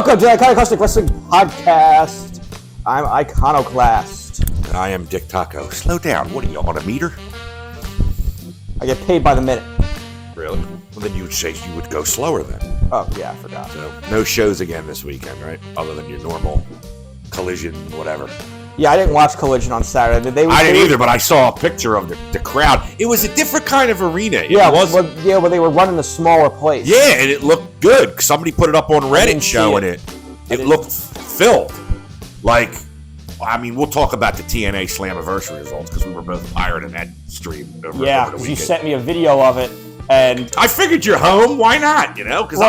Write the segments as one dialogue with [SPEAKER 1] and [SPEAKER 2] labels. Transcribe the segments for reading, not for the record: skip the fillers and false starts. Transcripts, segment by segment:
[SPEAKER 1] Welcome to the Iconoclastic Wrestling Podcast. I'm Iconoclast.
[SPEAKER 2] And I am Dick Taco. Slow down. What are you, on a meter?
[SPEAKER 1] I get paid by the minute.
[SPEAKER 2] Really? Well, then you would say you would go slower then.
[SPEAKER 1] Oh, yeah, I forgot.
[SPEAKER 2] So, no shows again this weekend, right? Other than your normal Collision, whatever.
[SPEAKER 1] Yeah, I didn't watch Collision on Saturday.
[SPEAKER 2] I didn't either, but I saw a picture of the crowd. It was a different kind of arena.
[SPEAKER 1] Yeah, well, they were running a smaller place.
[SPEAKER 2] Yeah, and it looked good. Somebody put it up on Reddit showing it. It looked filled. Like, I mean, we'll talk about the TNA Slammiversary results because we were both fired in that stream over the weekend.
[SPEAKER 1] You sent me a video of it, and
[SPEAKER 2] I figured you're home. Why not? You know, because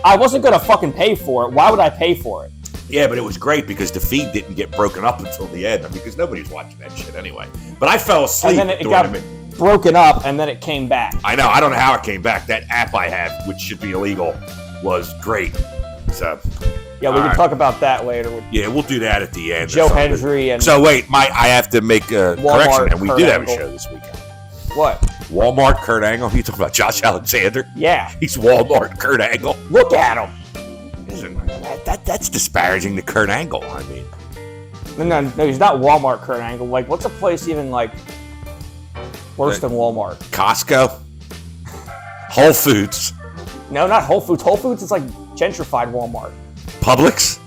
[SPEAKER 1] I wasn't gonna fucking pay for it. Why would I pay for it?
[SPEAKER 2] Yeah, but it was great because the feed didn't get broken up until the end. I mean, because nobody's watching that shit anyway. But I fell asleep.
[SPEAKER 1] And then it got broken up, and then it came back.
[SPEAKER 2] I know. I don't know how it came back. That app I have, which should be illegal, was great. So.
[SPEAKER 1] Yeah, we can talk about that later.
[SPEAKER 2] Yeah, we'll do that at the end.
[SPEAKER 1] Joe Hendry and...
[SPEAKER 2] So, wait, I have to make a correction, and we did have a show this weekend.
[SPEAKER 1] What?
[SPEAKER 2] Walmart Kurt Angle? You talking about Josh Alexander?
[SPEAKER 1] Yeah.
[SPEAKER 2] He's Walmart Kurt Angle.
[SPEAKER 1] Look at him.
[SPEAKER 2] That's disparaging to Kurt Angle, I mean.
[SPEAKER 1] No, he's not Walmart Kurt Angle. Like, what's a place even, like, worse than Walmart?
[SPEAKER 2] Costco? Whole Foods?
[SPEAKER 1] No, not Whole Foods. Whole Foods is like gentrified Walmart.
[SPEAKER 2] Publix?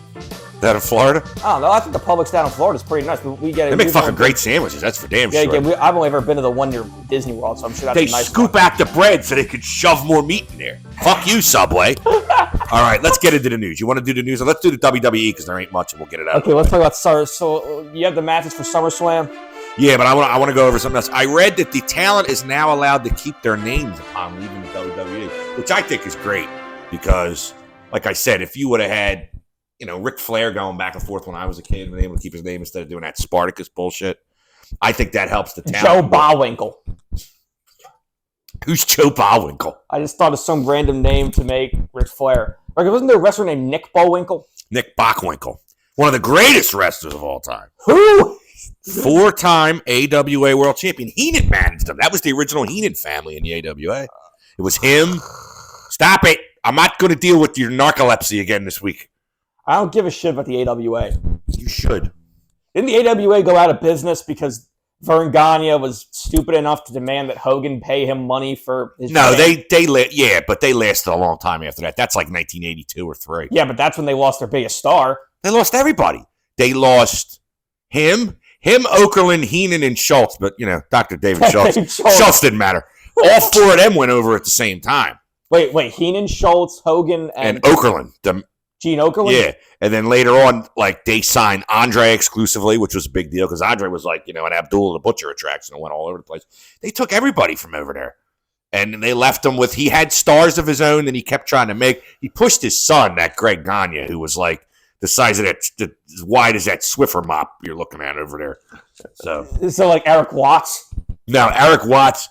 [SPEAKER 2] Down in Florida?
[SPEAKER 1] I don't know. I think the Publix down in Florida is pretty nice. But
[SPEAKER 2] they make fucking great sandwiches. That's for damn sure.
[SPEAKER 1] Yeah, I've only ever been to the one near Disney World, so I'm sure that's a nice
[SPEAKER 2] They scoop out the bread so they could shove more meat in there. Fuck you, Subway. All right, let's get into the news. You want to do the news? Let's do the WWE because there ain't much, and we'll get it out.
[SPEAKER 1] Okay, let's talk about So you have the matches for SummerSlam?
[SPEAKER 2] Yeah, but I want to go over something else. I read that the talent is now allowed to keep their names upon leaving the WWE, which I think is great because, like I said, if you would have had, Ric Flair going back and forth when I was a kid and being able to keep his name instead of doing that Spartacus bullshit, I think that helps the talent.
[SPEAKER 1] Joe Bowwinkle.
[SPEAKER 2] Who's Joe Bowwinkle?
[SPEAKER 1] I just thought of some random name to make Ric Flair. Like, wasn't there a wrestler named Nick Bowwinkle?
[SPEAKER 2] Nick Bockwinkel. One of the greatest wrestlers of all time.
[SPEAKER 1] Who?
[SPEAKER 2] 4-time AWA World Champion. Heenan managed them. That was the original Heenan family in the AWA. It was him. Stop it. I'm not going to deal with your narcolepsy again this week.
[SPEAKER 1] I don't give a shit about the AWA.
[SPEAKER 2] You should.
[SPEAKER 1] Didn't the AWA go out of business because Vern Gagne was stupid enough to demand that Hogan pay him money for his
[SPEAKER 2] No,
[SPEAKER 1] training?
[SPEAKER 2] but they lasted a long time after that. That's like 1982 or 3.
[SPEAKER 1] Yeah, but that's when they lost their biggest star.
[SPEAKER 2] They lost everybody. They lost him, Okerlund, Heenan, and Schultz. But, Dr. David Schultz. Schultz didn't matter. All 4 of them went over at the same time.
[SPEAKER 1] Wait, Heenan, Schultz, Hogan, and
[SPEAKER 2] Okerlund.
[SPEAKER 1] Gene Okerlund?
[SPEAKER 2] Yeah, and then later on, they signed Andre exclusively, which was a big deal because Andre was an Abdullah the Butcher attraction and went all over the place. They took everybody from over there, and they left him with, he had stars of his own that he kept trying to make. He pushed his son, that Greg Gagne, who was like the size of that, as wide as that Swiffer mop you're looking at over there. So
[SPEAKER 1] like Eric Watts?
[SPEAKER 2] No, Eric Watts.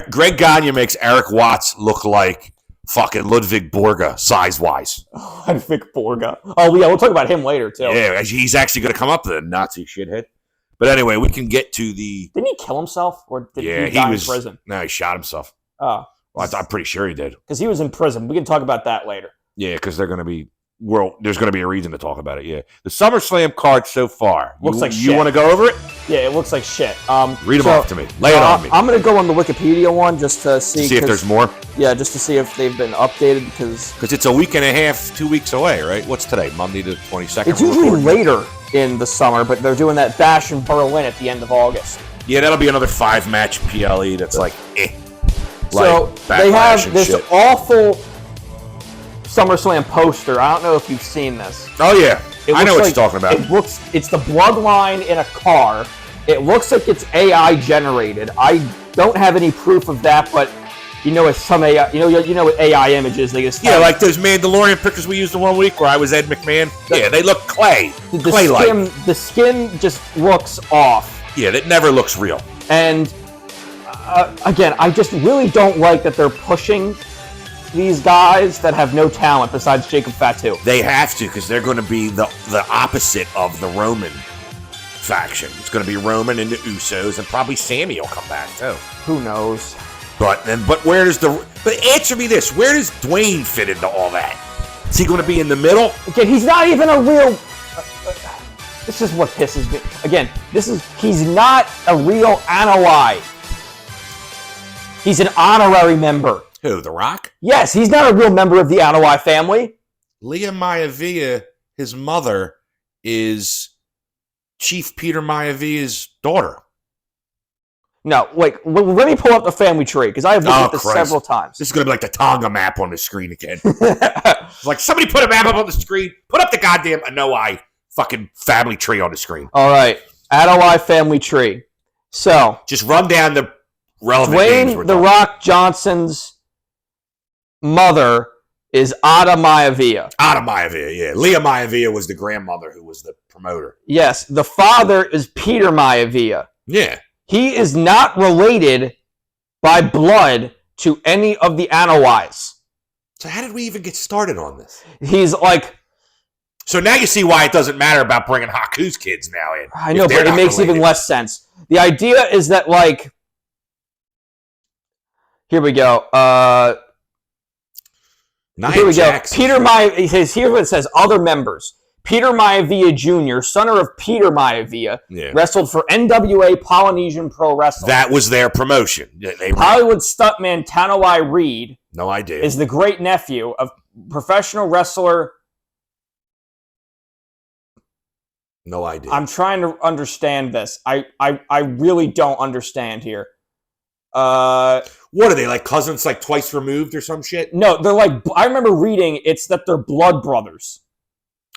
[SPEAKER 2] Greg Gagne makes Eric Watts look like fucking Ludwig Borga, size-wise.
[SPEAKER 1] Ludwig Borga. Oh, yeah, we'll talk about him later, too.
[SPEAKER 2] Yeah, he's actually going to come up to the Nazi shithead. But anyway, we can get to the...
[SPEAKER 1] Didn't he kill himself? Or did he die in prison?
[SPEAKER 2] No, he shot himself.
[SPEAKER 1] Oh.
[SPEAKER 2] Well, I'm pretty sure he did.
[SPEAKER 1] Because he was in prison. We can talk about that later.
[SPEAKER 2] Yeah, because they're going to be... there's going to be a reason to talk about it, yeah. The SummerSlam card so far.
[SPEAKER 1] Looks like shit.
[SPEAKER 2] You want to go over it?
[SPEAKER 1] Yeah, it looks like shit.
[SPEAKER 2] Read them off to me. Lay it on me.
[SPEAKER 1] I'm going to go on the Wikipedia one just to see
[SPEAKER 2] if there's more?
[SPEAKER 1] Yeah, just to see if they've been updated because
[SPEAKER 2] it's a week and a half, 2 weeks away, right? What's today? Monday the 22nd?
[SPEAKER 1] It's usually later in the summer, but they're doing that bash in Berlin at the end of August.
[SPEAKER 2] Yeah, that'll be another 5-match PLE that's like,
[SPEAKER 1] So they have this awful SummerSlam poster. I don't know if you've seen this.
[SPEAKER 2] Oh yeah, I know what you're talking about.
[SPEAKER 1] It's the bloodline in a car. It looks like it's AI generated. I don't have any proof of that, but it's some AI. You know what AI images they just
[SPEAKER 2] like those Mandalorian pictures we used in 1 week where I was Ed McMahon. Yeah, they look clay-like.
[SPEAKER 1] The skin just looks off.
[SPEAKER 2] Yeah, that never looks real.
[SPEAKER 1] And again, I just really don't like that they're pushing these guys that have no talent besides Jacob Fatu.
[SPEAKER 2] They have to because they're going to be the opposite of the Roman faction. It's going to be Roman and the Usos, and probably Sammy will come back too.
[SPEAKER 1] Who knows?
[SPEAKER 2] But where does but answer me this: where does Dwayne fit into all that? Is he going to be in the middle?
[SPEAKER 1] Again, he's not even a real... this is what pisses me. Again, he's not a real Anoa'i. He's an honorary member.
[SPEAKER 2] Who, The Rock?
[SPEAKER 1] Yes, he's not a real member of the Anoa'i family.
[SPEAKER 2] Leah Maivia, his mother, is Chief Peter Maivia's daughter.
[SPEAKER 1] No, wait, let me pull up the family tree, because I have looked at this several times.
[SPEAKER 2] This is going to be like the Tonga map on the screen again. It's like, somebody put a map up on the screen. Put up the goddamn Anoa'i fucking family tree on the screen.
[SPEAKER 1] All right, Anoa'i family tree. So,
[SPEAKER 2] just run down the relevant names.
[SPEAKER 1] Dwayne "The Rock" Johnson's mother is Ada Maivia.
[SPEAKER 2] Ada Maivia, yeah. Leah Maivia was the grandmother who was the promoter.
[SPEAKER 1] Yes, the father is Peter Maivia.
[SPEAKER 2] Yeah.
[SPEAKER 1] He is not related by blood to any of the Anoa'is.
[SPEAKER 2] So how did we even get started on this?
[SPEAKER 1] He's like...
[SPEAKER 2] So now you see why it doesn't matter about bringing Haku's kids now in.
[SPEAKER 1] I know, but it makes even less sense. The idea is that, like... Here we go. Here we
[SPEAKER 2] Jackson.
[SPEAKER 1] go. Peter Maivia... He says, here's what it says. Other members. Peter Maivia Jr., son of Peter Maivia, wrestled for NWA Polynesian Pro Wrestling.
[SPEAKER 2] That was their promotion.
[SPEAKER 1] Hollywood stuntman Tanawai Reed,
[SPEAKER 2] no idea,
[SPEAKER 1] is the great nephew of professional wrestler.
[SPEAKER 2] No idea.
[SPEAKER 1] I'm trying to understand this. I really don't understand here.
[SPEAKER 2] What are they, like cousins, like twice removed or some shit?
[SPEAKER 1] No, they're like, I remember reading it's that they're blood brothers.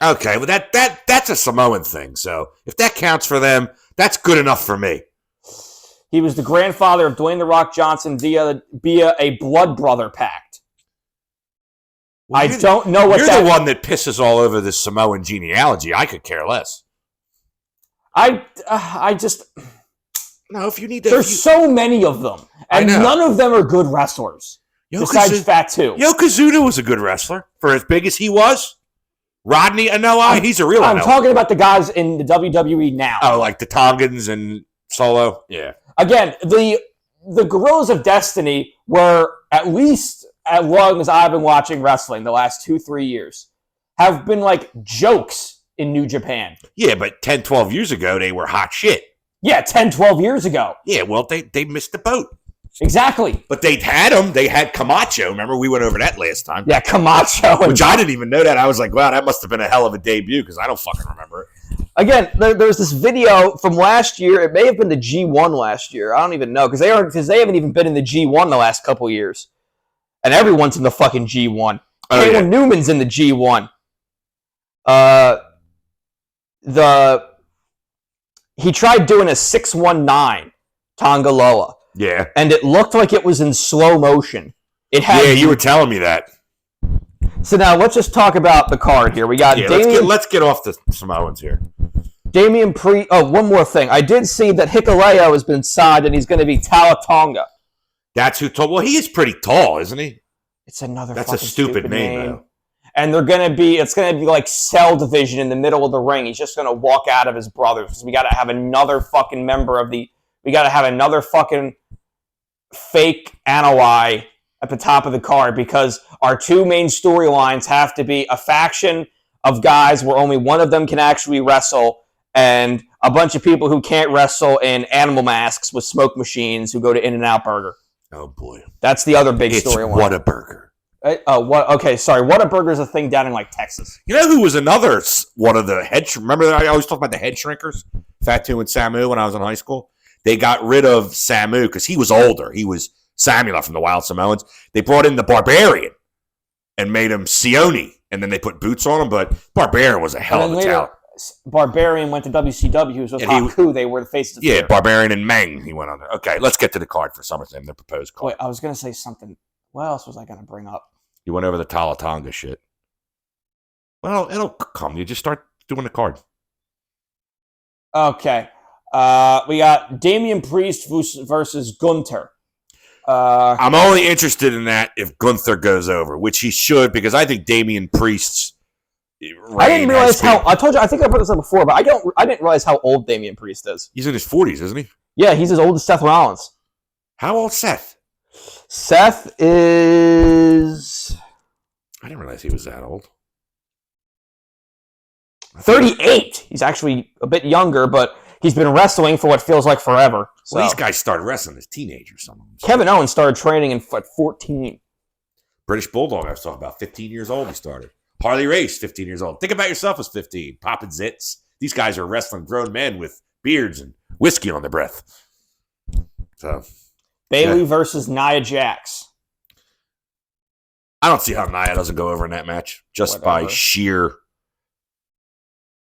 [SPEAKER 2] Okay, well that's a Samoan thing. So if that counts for them, that's good enough for me.
[SPEAKER 1] He was the grandfather of Dwayne "The Rock" Johnson via a blood brother pact. Well, I don't know what
[SPEAKER 2] you're the one that pisses all over this Samoan genealogy. I could care less.
[SPEAKER 1] I just
[SPEAKER 2] no. If you need to,
[SPEAKER 1] there's so many of them, and none of them are good wrestlers. Besides Fatu.
[SPEAKER 2] Yokozuna was a good wrestler for as big as he was. Rodney Anoa'i, he's a real
[SPEAKER 1] I'm talking about the guys in the WWE now.
[SPEAKER 2] Oh, like the Tongans and Solo? Yeah.
[SPEAKER 1] Again, the Guerrillas of Destiny were, at least as long as I've been watching wrestling, the last 2-3 years, have been like jokes in New Japan.
[SPEAKER 2] Yeah, but 10, 12 years ago, they were hot shit.
[SPEAKER 1] Yeah, 10, 12 years ago.
[SPEAKER 2] Yeah, well, they missed the boat.
[SPEAKER 1] Exactly.
[SPEAKER 2] But they had him. They had Camacho. Remember, we went over that last time.
[SPEAKER 1] Yeah, Camacho.
[SPEAKER 2] Which I didn't even know that. I was like, wow, that must have been a hell of a debut because I don't fucking remember it.
[SPEAKER 1] Again, there's this video from last year. It may have been the G1 last year. I don't even know because they haven't even been in the G1 the last couple years. And everyone's in the fucking G1. Kalen Newman's in the G1. He tried doing a 619 Tongaloa.
[SPEAKER 2] Yeah.
[SPEAKER 1] And it looked like it was in slow motion.
[SPEAKER 2] Yeah, you were telling me that.
[SPEAKER 1] So now let's just talk about the card here. We got
[SPEAKER 2] let's get off the Samoans here.
[SPEAKER 1] Damian Priest. Oh, one more thing. I did see that Hikuleo has been signed and he's going to be Talatonga.
[SPEAKER 2] That's who told. Well, he is pretty tall, isn't he?
[SPEAKER 1] It's another.
[SPEAKER 2] That's a stupid name. Though.
[SPEAKER 1] And it's going to be like Cell Division in the middle of the ring. He's just going to walk out of his brothers because we got to have another fucking member of the. We got to have another fucking fake Anoa'i at the top of the card because our two main storylines have to be a faction of guys where only one of them can actually wrestle and a bunch of people who can't wrestle in animal masks with smoke machines who go to In-N-Out Burger.
[SPEAKER 2] Oh, boy.
[SPEAKER 1] That's the other big storyline.
[SPEAKER 2] It's Whataburger.
[SPEAKER 1] Okay, sorry. Whataburger is a thing down in, like, Texas.
[SPEAKER 2] You know who was another one of the head... Remember I always talk about the head shrinkers? Fatu and Samu when I was in high school? They got rid of Samu because he was older. He was Samula from the Wild Samoans. They brought in the Barbarian and made him Sione, and then they put boots on him, but Barbarian was a hell of a talent.
[SPEAKER 1] Barbarian went to WCW. He was with Haku. They were the faces of fear.
[SPEAKER 2] Barbarian and Meng. He went on there. Okay, let's get to the card for SummerSlam, the proposed card.
[SPEAKER 1] Wait, I was going to say something. What else was I going to bring up?
[SPEAKER 2] You went over the Talatonga shit. Well, it'll come. You just start doing the card.
[SPEAKER 1] Okay. We got Damian Priest versus Gunther.
[SPEAKER 2] I'm only interested in that if Gunther goes over, which he should, because I think Damian Priest's
[SPEAKER 1] I didn't realize how. I told you. I think I brought this up before, but I didn't realize how old Damian Priest is.
[SPEAKER 2] He's in his 40s, isn't he?
[SPEAKER 1] Yeah, he's as old as Seth Rollins.
[SPEAKER 2] How old Seth?
[SPEAKER 1] Seth is.
[SPEAKER 2] I didn't realize he was that old.
[SPEAKER 1] 38. He's actually a bit younger, but he's been wrestling for what feels like forever. So.
[SPEAKER 2] Well, these guys started wrestling as teenagers. Some of them.
[SPEAKER 1] Kevin Owens started training at 14.
[SPEAKER 2] British Bulldog, I was talking about, 15 years old he started. Harley Race, 15 years old. Think about yourself as 15. Popping zits. These guys are wrestling grown men with beards and whiskey on their breath. So
[SPEAKER 1] Bayley versus Nia Jax.
[SPEAKER 2] I don't see how Nia doesn't go over in that match. Just by sheer,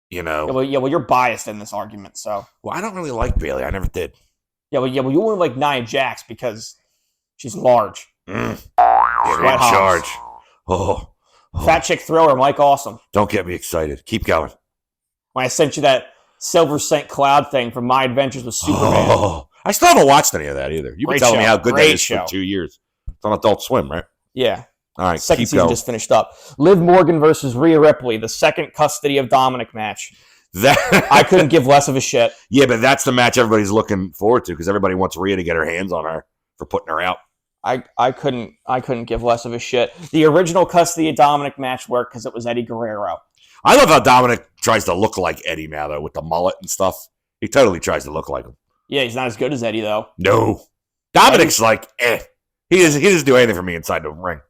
[SPEAKER 1] Yeah, well, you're biased in this argument, so.
[SPEAKER 2] Well, I don't really like Bayley. I never did.
[SPEAKER 1] Yeah, well, you only like Nia Jax because she's large.
[SPEAKER 2] Yeah, they're in charge. Oh.
[SPEAKER 1] Fat chick thriller, Mike Awesome.
[SPEAKER 2] Don't get me excited. Keep going.
[SPEAKER 1] When I sent you that Silver St. Cloud thing from My Adventures with Superman.
[SPEAKER 2] Oh. I still haven't watched any of that either. You've been telling me how good that is for 2 years. It's on Adult Swim, right?
[SPEAKER 1] Yeah.
[SPEAKER 2] All right,
[SPEAKER 1] second
[SPEAKER 2] keep
[SPEAKER 1] season
[SPEAKER 2] going.
[SPEAKER 1] just finished up. Liv Morgan versus Rhea Ripley, the second custody of Dominic match. I couldn't give less of a shit.
[SPEAKER 2] Yeah, but that's the match everybody's looking forward to because everybody wants Rhea to get her hands on her for putting her out.
[SPEAKER 1] I couldn't give less of a shit. The original custody of Dominic match worked because it was Eddie Guerrero.
[SPEAKER 2] I love how Dominic tries to look like Eddie now, though, with the mullet and stuff. He totally tries to look like him.
[SPEAKER 1] Yeah, he's not as good as Eddie, though.
[SPEAKER 2] No. Dominic's like, He doesn't do anything for me inside the ring.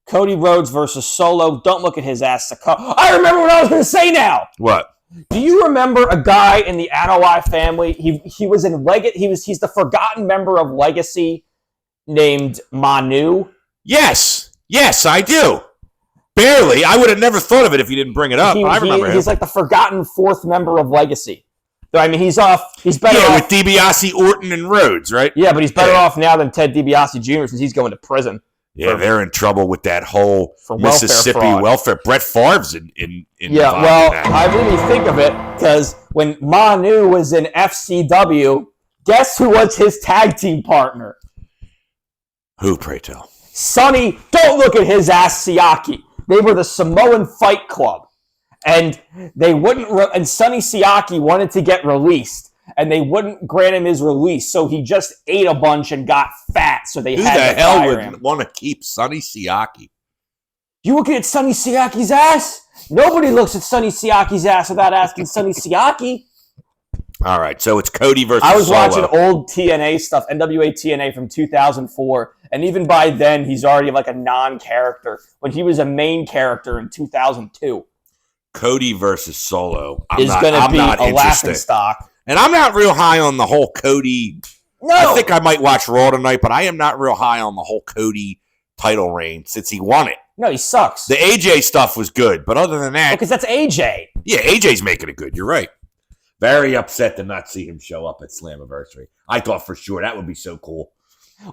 [SPEAKER 1] Cody Rhodes versus Solo. Don't look at his ass. I remember what I was going to say now.
[SPEAKER 2] What?
[SPEAKER 1] Do you remember a guy in the Anoa'i family? He was in He's the forgotten member of Legacy named Manu.
[SPEAKER 2] Yes, I do. Barely. I would have never thought of it if you didn't bring it up. I remember him.
[SPEAKER 1] He's like the forgotten fourth member of Legacy. I mean, he's better off.
[SPEAKER 2] With DiBiase, Orton, and Rhodes, right?
[SPEAKER 1] Yeah, but he's better off now than Ted DiBiase Jr. since he's going to prison.
[SPEAKER 2] Yeah, they're in trouble with that whole Mississippi welfare. Brett Favre's in
[SPEAKER 1] yeah, well, I really think of it because when Manu was in FCW, guess who was his tag team partner?
[SPEAKER 2] Who, pray tell?
[SPEAKER 1] Sonny, don't look at his ass, Siaki. They were the Samoan Fight Club. And they wouldn't, and Sonny Siaki wanted to get released, and they wouldn't grant him his release, so he just ate a bunch and got fat. So they had to fire him. Who the hell would
[SPEAKER 2] want to keep Sonny Siaki?
[SPEAKER 1] You looking at Sonny Siaki's ass? Nobody looks at Sonny Siaki's ass without asking Sonny Siaki.
[SPEAKER 2] All right, so it's Cody versus
[SPEAKER 1] I was
[SPEAKER 2] Solo.
[SPEAKER 1] watching old TNA stuff, NWA TNA from 2004, and even by then, he's already like a non-character, when he was a main character in 2002.
[SPEAKER 2] Cody versus Solo
[SPEAKER 1] is going to be a laughingstock.
[SPEAKER 2] And I'm not real high on the whole Cody.
[SPEAKER 1] No.
[SPEAKER 2] I think I might watch Raw tonight, but I am not real high on the whole Cody title reign since he won it.
[SPEAKER 1] No, he sucks.
[SPEAKER 2] The AJ stuff was good, but other than that...
[SPEAKER 1] Because that's AJ.
[SPEAKER 2] Yeah, AJ's making it good. You're right. Very upset to not see him show up at Slammiversary. I thought for sure that would be so cool.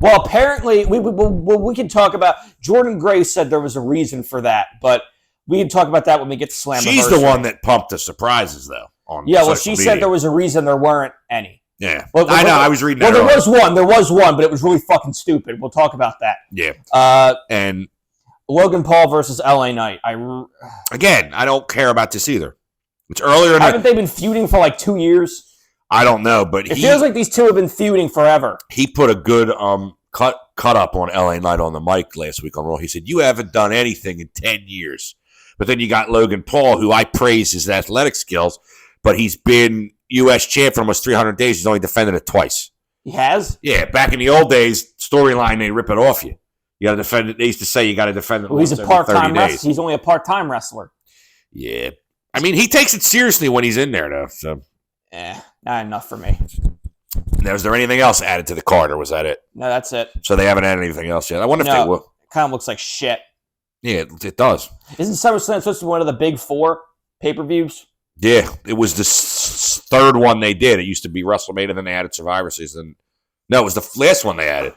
[SPEAKER 1] Well, apparently, we can talk about... Jordan Gray said there was a reason for that, but we can talk about that when we get to Slammiversary.
[SPEAKER 2] She's the one that pumped the surprises, though.
[SPEAKER 1] She said there was a reason there weren't any.
[SPEAKER 2] Yeah, I know. I was reading that.
[SPEAKER 1] Well, there was one, but it was really fucking stupid. We'll talk about that.
[SPEAKER 2] Yeah. And
[SPEAKER 1] Logan Paul versus LA Knight.
[SPEAKER 2] Again, I don't care about this either. It's earlier.
[SPEAKER 1] Haven't they been feuding for like 2 years?
[SPEAKER 2] I don't know, but
[SPEAKER 1] it feels like these two have been feuding forever.
[SPEAKER 2] He put a good cut up on LA Knight on the mic last week on Raw. He said, "You haven't done anything in 10 years." But then you got Logan Paul, who I praise his athletic skills, but he's been U.S. champ for almost 300 days. He's only defended it twice.
[SPEAKER 1] He has?
[SPEAKER 2] Yeah, back in the old days, storyline, they rip it off you. You got to defend it. They used to say you got to defend it.
[SPEAKER 1] Well, he's a part-time wrestler. He's only a part-time wrestler.
[SPEAKER 2] Yeah. I mean, he takes it seriously when he's in there, though. So,
[SPEAKER 1] not enough for me.
[SPEAKER 2] Now, was there anything else added to the card, or was that it?
[SPEAKER 1] No, that's it.
[SPEAKER 2] So they haven't added anything else yet. I wonder if they will.
[SPEAKER 1] It kind of looks like shit.
[SPEAKER 2] Yeah, it does.
[SPEAKER 1] Isn't SummerSlam supposed to be one of the big 4 pay-per-views?
[SPEAKER 2] Yeah, it was the third one they did. It used to be WrestleMania, then they added Survivor Series. No, it was the last one they added.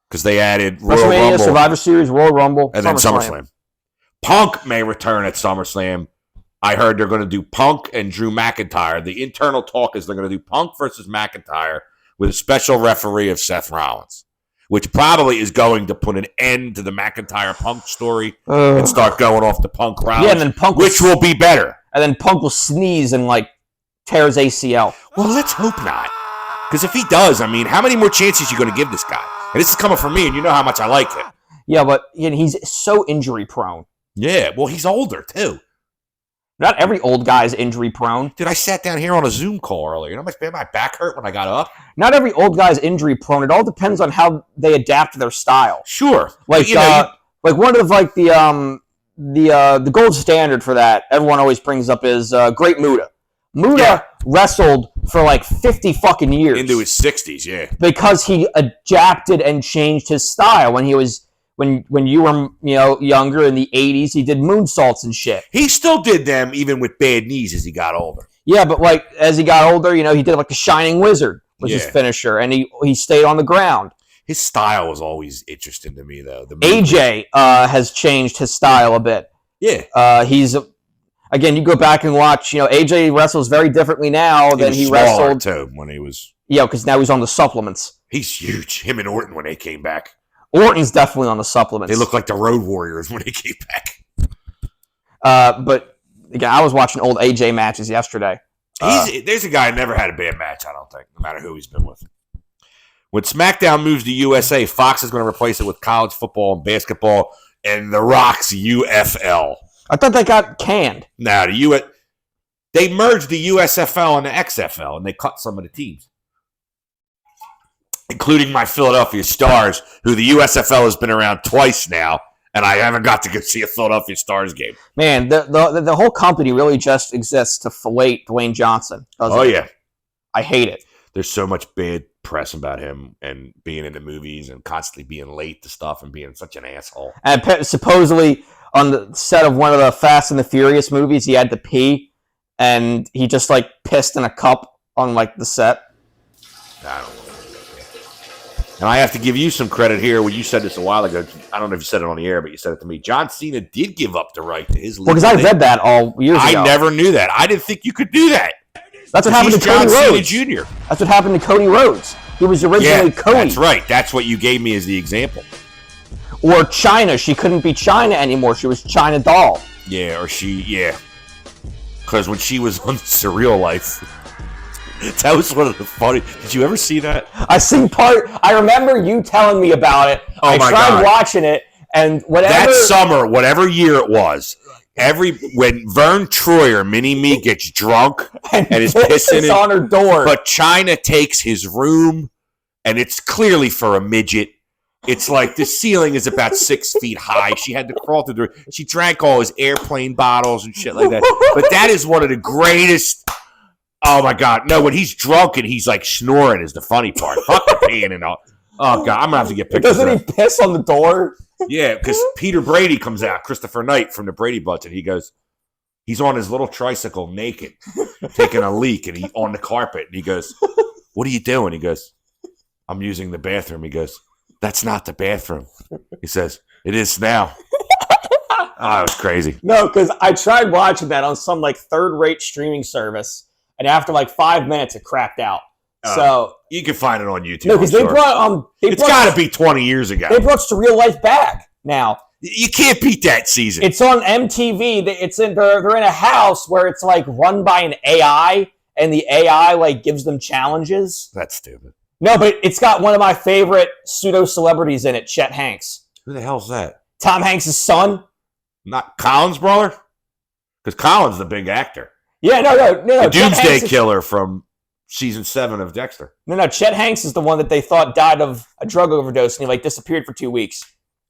[SPEAKER 2] Because they added Royal Rumble,
[SPEAKER 1] Survivor Series, Royal Rumble,
[SPEAKER 2] and then SummerSlam. Punk may return at SummerSlam. I heard they're going to do Punk and Drew McIntyre. The internal talk is they're going to do Punk versus McIntyre with a special referee of Seth Rollins, which probably is going to put an end to the McIntyre-Punk story and start going off the Punk Rollins,
[SPEAKER 1] and then Punk
[SPEAKER 2] will be better.
[SPEAKER 1] And then Punk will sneeze and, tear his ACL.
[SPEAKER 2] Well, let's hope not. Because if he does, I mean, how many more chances are you going to give this guy? And this is coming from me, and you know how much I like him. Yeah,
[SPEAKER 1] but he's so injury-prone.
[SPEAKER 2] Yeah, well, he's older, too.
[SPEAKER 1] Not every old guy is injury prone.
[SPEAKER 2] Dude, I sat down here on a Zoom call earlier. You know how much bad my back hurt when I got up?
[SPEAKER 1] Not every old guy is injury prone. It all depends on how they adapt to their style.
[SPEAKER 2] Sure.
[SPEAKER 1] Like, like one of like the gold standard for that everyone always brings up is Great Muta. Muta wrestled for like 50 fucking years.
[SPEAKER 2] Into his 60s, yeah.
[SPEAKER 1] Because he adapted and changed his style when he was when you were younger in the 80s. He did moonsaults and shit.
[SPEAKER 2] He still did them even with bad knees as he got older.
[SPEAKER 1] Yeah, but like as he got older, he did like the Shining Wizard was his finisher, and he stayed on the ground.
[SPEAKER 2] His style was always interesting to me, though.
[SPEAKER 1] AJ has changed his style a bit.
[SPEAKER 2] Yeah.
[SPEAKER 1] He's again. You go back and watch. AJ wrestles very differently now than he wrestled
[SPEAKER 2] too when he was.
[SPEAKER 1] Yeah, because now he's on the supplements.
[SPEAKER 2] He's huge. Him and Orton when they came back.
[SPEAKER 1] Orton's definitely on the supplements.
[SPEAKER 2] They look like the Road Warriors when they came back.
[SPEAKER 1] But again, I was watching old AJ matches yesterday.
[SPEAKER 2] There's a guy who never had a bad match, I don't think, no matter who he's been with. When SmackDown moves to USA, Fox is going to replace it with college football and basketball and The Rock's UFL.
[SPEAKER 1] I thought that got canned.
[SPEAKER 2] No, they merged the USFL and the XFL, and they cut some of the teams, including my Philadelphia Stars, who the USFL has been around twice now, and I haven't got to go see a Philadelphia Stars game.
[SPEAKER 1] Man, the whole company really just exists to fillet Dwayne Johnson.
[SPEAKER 2] Yeah.
[SPEAKER 1] I hate it.
[SPEAKER 2] There's so much bad press about him and being in the movies and constantly being late to stuff and being such an asshole.
[SPEAKER 1] And supposedly on the set of one of the Fast and the Furious movies, he had to pee, and he just like pissed in a cup on like the set.
[SPEAKER 2] I don't know. And I have to give you some credit here. When you said this a while ago, I don't know if you said it on the air, but you said it to me. John Cena did give up the right to his legal
[SPEAKER 1] because I read that all years ago.
[SPEAKER 2] I never knew that. I didn't think you could do that.
[SPEAKER 1] That's what happened to Cody Rhodes.
[SPEAKER 2] Jr.
[SPEAKER 1] That's what happened to Cody Rhodes. He was originally Cody.
[SPEAKER 2] That's right. That's what you gave me as the example.
[SPEAKER 1] Or China. She couldn't be China anymore. She was China Doll.
[SPEAKER 2] Yeah, because when she was on Surreal Life, that was one of the funny. Did you ever see that?
[SPEAKER 1] I remember you telling me about it. I tried watching it, and whatever.
[SPEAKER 2] That summer, whatever year it was, when Vern Troyer, Mini-Me, gets drunk and is pissing
[SPEAKER 1] on her door.
[SPEAKER 2] But China takes his room, and it's clearly for a midget. It's like the ceiling is about 6 feet high. She had to crawl through the. She drank all his airplane bottles and shit like that. But that is one of the greatest. Oh my God! No, when he's drunk and he's like snoring is the funny part. Fuck the peeing and all. Oh God, I'm gonna have to get pictures.
[SPEAKER 1] Doesn't he piss on the door?
[SPEAKER 2] Yeah, because Peter Brady comes out, Christopher Knight from the Brady Bunch, and he goes, he's on his little tricycle naked, taking a leak, and he's on the carpet, and he goes, "What are you doing?" He goes, "I'm using the bathroom." He goes, "That's not the bathroom." He says, "It is now." Oh, it was crazy.
[SPEAKER 1] No, because I tried watching that on some like third-rate streaming service, and after like 5 minutes, it cracked out. So
[SPEAKER 2] you can find it on YouTube.
[SPEAKER 1] No, because
[SPEAKER 2] it's got to be 20 years ago.
[SPEAKER 1] They brought Surreal Life back now.
[SPEAKER 2] You can't beat that season.
[SPEAKER 1] It's on MTV. They're in a house where it's like run by an AI, and the AI like gives them challenges.
[SPEAKER 2] That's stupid.
[SPEAKER 1] No, but it's got one of my favorite pseudo celebrities in it, Chet Hanks.
[SPEAKER 2] Who the hell's that?
[SPEAKER 1] Tom Hanks' son.
[SPEAKER 2] Not Colin's brother? Because Colin's the big actor.
[SPEAKER 1] Yeah, no.
[SPEAKER 2] The Doomsday Killer from season 7 of Dexter.
[SPEAKER 1] No. Chet Hanks is the one that they thought died of a drug overdose, and he like disappeared for 2 weeks.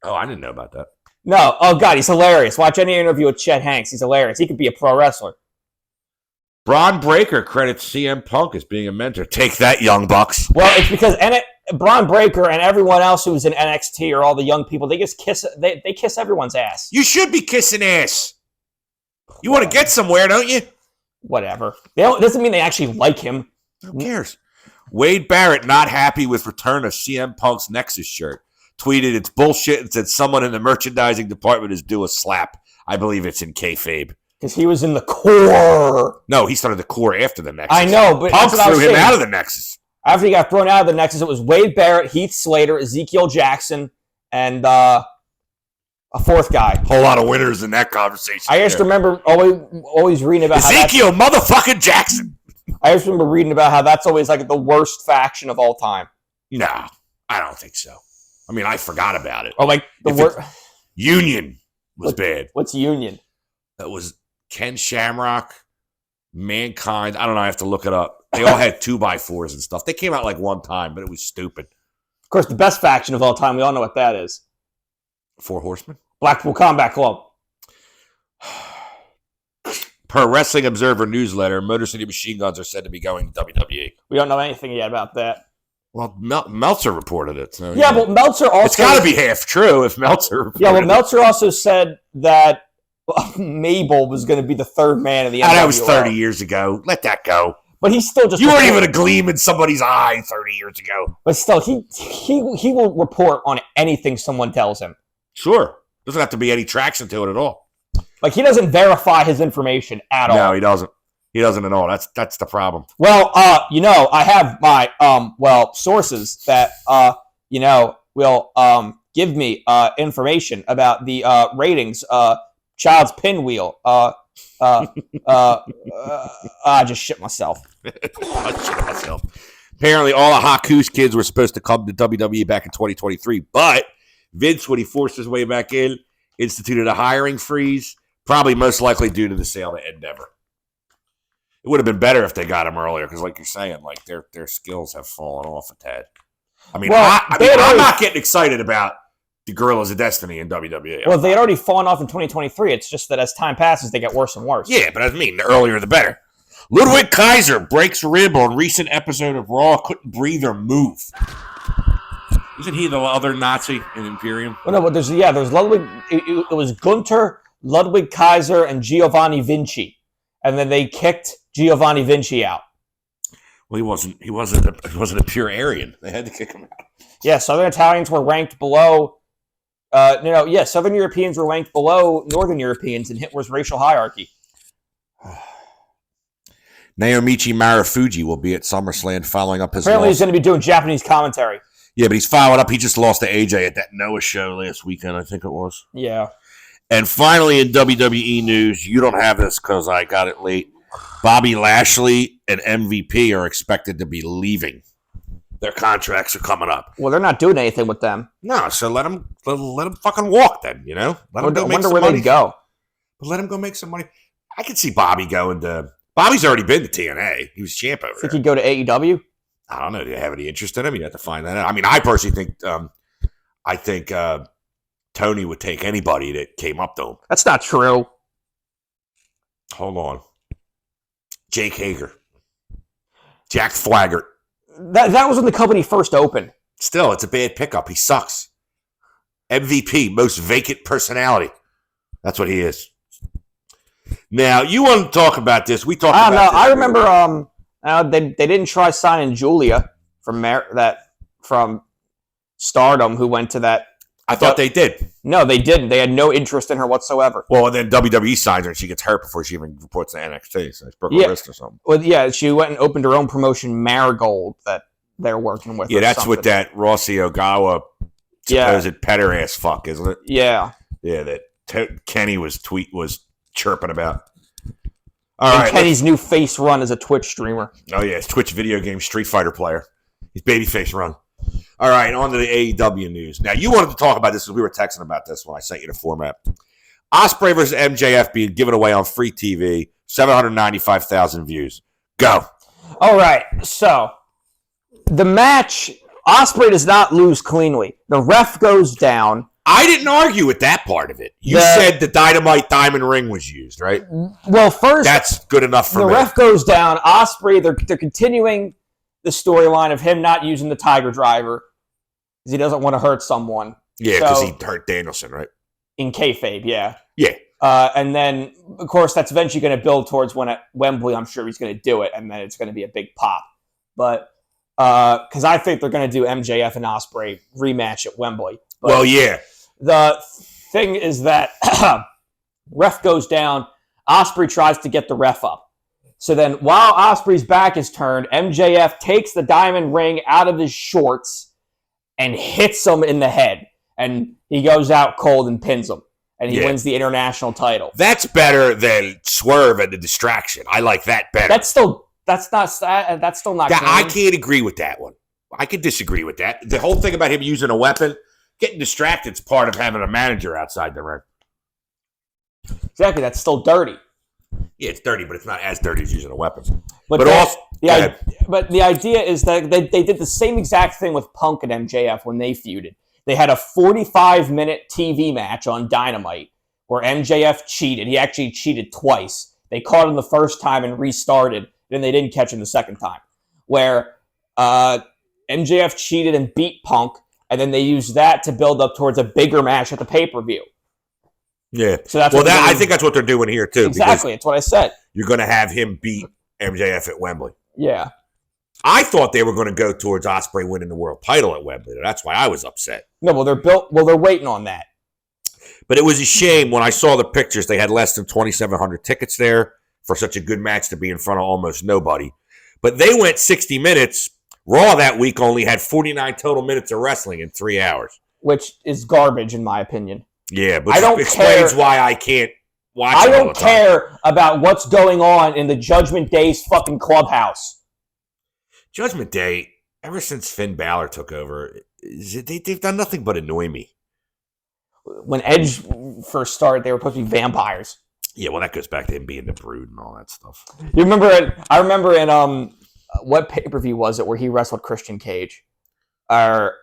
[SPEAKER 2] Oh, I didn't know about that.
[SPEAKER 1] No. Oh God, he's hilarious. Watch any interview with Chet Hanks. He's hilarious. He could be a pro wrestler.
[SPEAKER 2] Braun Breaker credits CM Punk as being a mentor. Take that, Young Bucks.
[SPEAKER 1] Well, it's because Braun Breaker and everyone else who's in NXT or all the young people, they just kiss. They kiss everyone's ass.
[SPEAKER 2] You should be kissing ass. You want to get somewhere, don't you?
[SPEAKER 1] Whatever. Doesn't mean they actually like him.
[SPEAKER 2] Who cares? Wade Barrett not happy with return of CM Punk's Nexus shirt. Tweeted, "It's bullshit," and said someone in the merchandising department is due a slap. I believe it's in kayfabe.
[SPEAKER 1] Because he was in the core.
[SPEAKER 2] No, he started the core after the Nexus.
[SPEAKER 1] I know, but
[SPEAKER 2] Punk threw him out of the Nexus.
[SPEAKER 1] After he got thrown out of the Nexus, it was Wade Barrett, Heath Slater, Ezekiel Jackson, and a fourth guy.
[SPEAKER 2] Whole lot of winners in that conversation.
[SPEAKER 1] I just remember always reading about
[SPEAKER 2] Ezekiel motherfucking Jackson.
[SPEAKER 1] I just remember reading about how that's always like the worst faction of all time.
[SPEAKER 2] No, I don't think so. I mean, I forgot about it.
[SPEAKER 1] Oh, like the worst.
[SPEAKER 2] Union was bad.
[SPEAKER 1] What's Union?
[SPEAKER 2] That was Ken Shamrock, Mankind. I don't know. I have to look it up. They all had 2x4s and stuff. They came out like one time, but it was stupid.
[SPEAKER 1] Of course, the best faction of all time, we all know what that is.
[SPEAKER 2] 4 Horsemen?
[SPEAKER 1] Blackpool Combat Club.
[SPEAKER 2] Per Wrestling Observer newsletter, Motor City Machine Guns are said to be going to WWE.
[SPEAKER 1] We don't know anything yet about that.
[SPEAKER 2] Well, Meltzer reported it. So,
[SPEAKER 1] yeah, but Meltzer also...
[SPEAKER 2] It's got to be half true if Meltzer reported
[SPEAKER 1] Yeah, well, Meltzer also said that Mabel was going to be the third man in the NWO.
[SPEAKER 2] That was 30 years ago. Let that go.
[SPEAKER 1] But he's still just...
[SPEAKER 2] You weren't even a gleam in somebody's eye 30 years ago.
[SPEAKER 1] But still, he will report on anything someone tells him.
[SPEAKER 2] Sure. Doesn't have to be any traction to it at all.
[SPEAKER 1] Like, he doesn't verify his information at all.
[SPEAKER 2] No, he doesn't. He doesn't at all. That's the problem.
[SPEAKER 1] Well, I have my, sources that, will give me information about the ratings, Child's Pinwheel. I just shit myself.
[SPEAKER 2] I shit myself. Apparently, all the Haku's kids were supposed to come to WWE back in 2023, but Vince, when he forced his way back in, instituted a hiring freeze, probably most likely due to the sale to Endeavor. It would have been better if they got him earlier, because like you're saying, like their skills have fallen off a tad. I mean, I'm not getting excited about the Guerrillas of Destiny in WWE.
[SPEAKER 1] Well, they had already fallen off in 2023. It's just that as time passes, they get worse and worse.
[SPEAKER 2] Yeah, but I mean, the earlier the better. Ludwig Kaiser breaks rib on recent episode of Raw. Couldn't breathe or move. Isn't he the other Nazi in Imperium?
[SPEAKER 1] Well, no, but there's Ludwig. It was Gunter, Ludwig Kaiser, and Giovanni Vinci, and then they kicked Giovanni Vinci out.
[SPEAKER 2] Well, he wasn't a pure Aryan. They had to kick him out.
[SPEAKER 1] Yeah, Southern Italians were ranked below. Southern Europeans were ranked below Northern Europeans in Hitler's racial hierarchy.
[SPEAKER 2] Naomichi Marufuji will be at SummerSlam following up his
[SPEAKER 1] Apparently,
[SPEAKER 2] loss.
[SPEAKER 1] he's going to be doing Japanese commentary.
[SPEAKER 2] Yeah, but he's following up. He just lost to AJ at that Noah show last weekend, I think it was.
[SPEAKER 1] Yeah.
[SPEAKER 2] And finally, in WWE news, you don't have this because I got it late. Bobby Lashley and MVP are expected to be leaving. Their contracts are coming up.
[SPEAKER 1] Well, they're not doing anything with them.
[SPEAKER 2] No, so let them fucking walk then, you know? Let them go make some
[SPEAKER 1] where
[SPEAKER 2] money.
[SPEAKER 1] They'd go.
[SPEAKER 2] But let him go make some money. I could see Bobby going to... Bobby's already been to TNA. He was champ over there.
[SPEAKER 1] Think he'd go to AEW?
[SPEAKER 2] I don't know. Do you have any interest in him? You have to find that out. I mean, I personally think Tony would take anybody that came up to him.
[SPEAKER 1] That's not true.
[SPEAKER 2] Hold on. Jake Hager. Jack Flaggart.
[SPEAKER 1] That was when the company first opened.
[SPEAKER 2] Still, it's a bad pickup. He sucks. MVP, most vacant personality. That's what he is. Now, you want to talk about this. We talked about this.
[SPEAKER 1] I remember they didn't try signing Julia from Stardom, who went to that.
[SPEAKER 2] I thought they did.
[SPEAKER 1] No, they didn't. They had no interest in her whatsoever.
[SPEAKER 2] Well, and then WWE signs her and she gets hurt before she even reports to NXT. So it's broke her wrist or something.
[SPEAKER 1] Well, yeah, she went and opened her own promotion, Marigold, that they're working with.
[SPEAKER 2] Yeah, that's what that Rossi Ogawa supposed pederast fuck, isn't it?
[SPEAKER 1] Yeah.
[SPEAKER 2] Yeah, that Kenny was chirping about.
[SPEAKER 1] All right, Kenny's new face run as a Twitch streamer.
[SPEAKER 2] Oh, yeah, it's Twitch video game Street Fighter player. He's babyface run. All right, on to the AEW news. Now, you wanted to talk about this because we were texting about this when I sent you the format. Ospreay versus MJF being given away on free TV, 795,000 views. Go.
[SPEAKER 1] All right, so the match, Ospreay does not lose cleanly. The ref goes down.
[SPEAKER 2] I didn't argue with that part of it. You said the Dynamite Diamond Ring was used, right?
[SPEAKER 1] Well, first,
[SPEAKER 2] that's good enough for me.
[SPEAKER 1] The ref goes down. Ospreay, they're continuing the storyline of him not using the Tiger Driver because he doesn't want to hurt someone.
[SPEAKER 2] Yeah, because he hurt Danielson, right?
[SPEAKER 1] In kayfabe, yeah.
[SPEAKER 2] Yeah.
[SPEAKER 1] And then, of course, that's eventually going to build towards when at Wembley, I'm sure he's going to do it, and then it's going to be a big pop. But because I think they're going to do MJF and Ospreay rematch at Wembley. But
[SPEAKER 2] well, yeah.
[SPEAKER 1] The thing is that ref goes down. Ospreay tries to get the ref up. So then while Ospreay's back is turned, MJF takes the diamond ring out of his shorts and hits him in the head. And he goes out cold and pins him. And he wins the international title.
[SPEAKER 2] That's better than Swerve and the distraction. I like that better.
[SPEAKER 1] That's still not
[SPEAKER 2] I can't agree with that one. I could disagree with that. The whole thing about him using a weapon, getting distracted is part of having a manager outside the ring.
[SPEAKER 1] Exactly. That's still dirty.
[SPEAKER 2] Yeah, it's dirty, but it's not as dirty as using a weapon.
[SPEAKER 1] But the idea is that they did the same exact thing with Punk and MJF when they feuded. They had a 45-minute TV match on Dynamite where MJF cheated. He actually cheated twice. They caught him the first time and restarted, then they didn't catch him the second time. Where MJF cheated and beat Punk, and then they used that to build up towards a bigger match at the pay-per-view.
[SPEAKER 2] Yeah.
[SPEAKER 1] So that's
[SPEAKER 2] I think that's what they're doing here, too.
[SPEAKER 1] Exactly. It's what I said.
[SPEAKER 2] You're going to have him beat MJF at Wembley.
[SPEAKER 1] Yeah.
[SPEAKER 2] I thought they were going to go towards Ospreay winning the world title at Wembley. That's why I was upset.
[SPEAKER 1] No, well, they're waiting on that.
[SPEAKER 2] But it was a shame when I saw the pictures. They had less than 2,700 tickets there for such a good match to be in front of almost nobody. But they went 60 minutes. Raw that week only had 49 total minutes of wrestling in 3 hours.
[SPEAKER 1] Which is garbage, in my opinion.
[SPEAKER 2] Yeah, but it explains why I can't watch it.
[SPEAKER 1] I don't care about what's going on in the Judgment Day's fucking clubhouse.
[SPEAKER 2] Judgment Day, ever since Finn Balor took over, they've done nothing but annoy me.
[SPEAKER 1] When Edge first started, they were supposed to be vampires.
[SPEAKER 2] Yeah, well, that goes back to him being the Brood and all that stuff.
[SPEAKER 1] You remember it? I remember in what pay-per-view was it where he wrestled Christian Cage?
[SPEAKER 2] The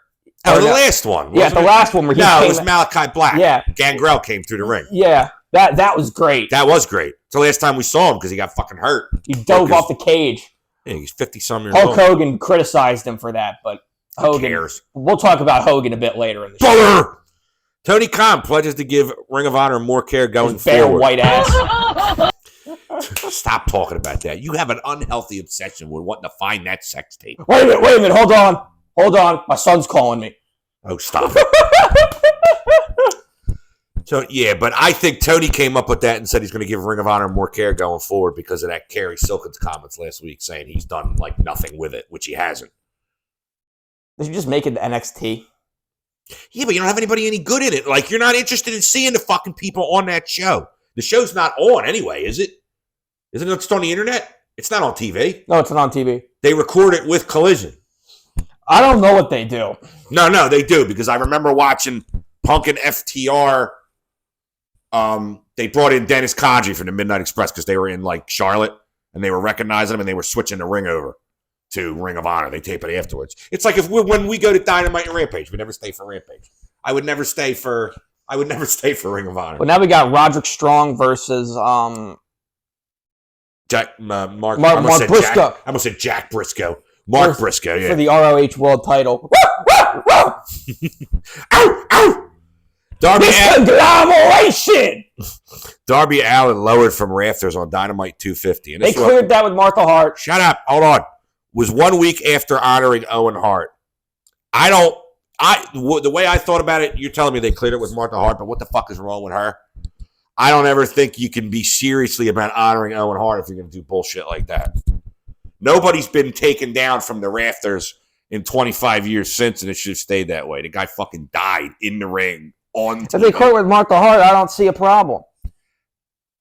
[SPEAKER 2] last one.
[SPEAKER 1] Yeah, the last one where he
[SPEAKER 2] it was Malachi Black.
[SPEAKER 1] Yeah.
[SPEAKER 2] Gangrel came through the ring.
[SPEAKER 1] Yeah, that was great.
[SPEAKER 2] That was great. It's the last time we saw him because he got fucking hurt.
[SPEAKER 1] He dove off the cage.
[SPEAKER 2] Yeah, he's 50-some years old.
[SPEAKER 1] Hulk Hogan criticized him for that, but Hogan.
[SPEAKER 2] Who cares?
[SPEAKER 1] We'll talk about Hogan a bit later in the show.
[SPEAKER 2] Tony Khan pledges to give Ring of Honor more care going
[SPEAKER 1] His bare
[SPEAKER 2] forward.
[SPEAKER 1] white ass.
[SPEAKER 2] Stop talking about that. You have an unhealthy obsession with wanting to find that sex tape.
[SPEAKER 1] Wait a minute. Hold on. My son's calling me.
[SPEAKER 2] Oh, stop. So, yeah, but I think Tony came up with that and said he's going to give Ring of Honor more care going forward because of that Kerry Silkins comments last week saying he's done, like, nothing with it, which he hasn't.
[SPEAKER 1] They should just make it NXT.
[SPEAKER 2] Yeah, but you don't have anybody any good in it. Like, you're not interested in seeing the fucking people on that show. The show's not on anyway, is it? Isn't it just on the internet? It's not on TV.
[SPEAKER 1] No, it's not on TV.
[SPEAKER 2] They record it with Collision.
[SPEAKER 1] I don't know what they do.
[SPEAKER 2] No, they do, because I remember watching Punk and FTR. They brought in Dennis Condrey from the Midnight Express because they were in, like, Charlotte, and they were recognizing him, and they were switching the ring over to Ring of Honor. They tape it afterwards. It's like when we go to Dynamite and Rampage, we never stay for Rampage. I would never stay for Ring of Honor.
[SPEAKER 1] Well, now we got Roderick Strong versus
[SPEAKER 2] Mark
[SPEAKER 1] Briscoe.
[SPEAKER 2] I almost said Jack Briscoe. Mark Briscoe, yeah.
[SPEAKER 1] For the ROH World title.
[SPEAKER 2] Ow! Ow! Darby Allin lowered from rafters on Dynamite 250. And
[SPEAKER 1] they cleared that with Martha Hart.
[SPEAKER 2] Shut up. Hold on. Was 1 week after honoring Owen Hart. The way I thought about it, you're telling me they cleared it with Martha Hart, but what the fuck is wrong with her? I don't ever think you can be seriously about honoring Owen Hart if you're going to do bullshit like that. Nobody's been taken down from the rafters in 25 years since, and it should have stayed that way. The guy fucking died in the ring on TV.
[SPEAKER 1] If they clear it with Martha Hart, I don't see a problem.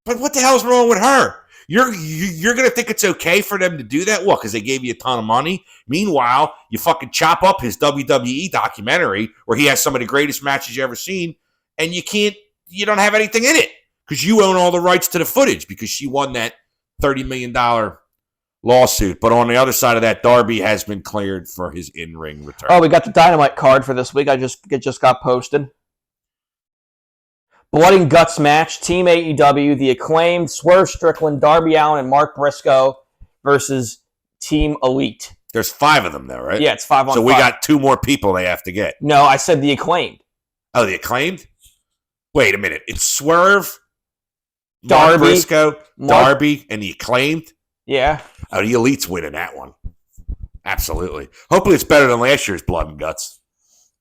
[SPEAKER 2] But what the hell's wrong with her? You're going to think it's okay for them to do that? What, because they gave you a ton of money? Meanwhile, you fucking chop up his WWE documentary where he has some of the greatest matches you ever seen, and you don't have anything in it because you own all the rights to the footage because she won that $30 million lawsuit. But on the other side of that, Darby has been cleared for his in-ring return.
[SPEAKER 1] Oh, we got the Dynamite card for this week. It just got posted. Blood and Guts match, Team AEW, The Acclaimed, Swerve Strickland, Darby Allin, and Mark Briscoe versus Team Elite.
[SPEAKER 2] There's 5 of them, though, right?
[SPEAKER 1] Yeah, it's 5 on 5.
[SPEAKER 2] So we got 2 more people they have to get.
[SPEAKER 1] No, I said The Acclaimed.
[SPEAKER 2] Oh, The Acclaimed? Wait a minute. It's Swerve,
[SPEAKER 1] Darby,
[SPEAKER 2] Mark Briscoe, Darby, and The Acclaimed?
[SPEAKER 1] Yeah.
[SPEAKER 2] Oh, the Elite's winning that one. Absolutely. Hopefully it's better than last year's Blood and Guts.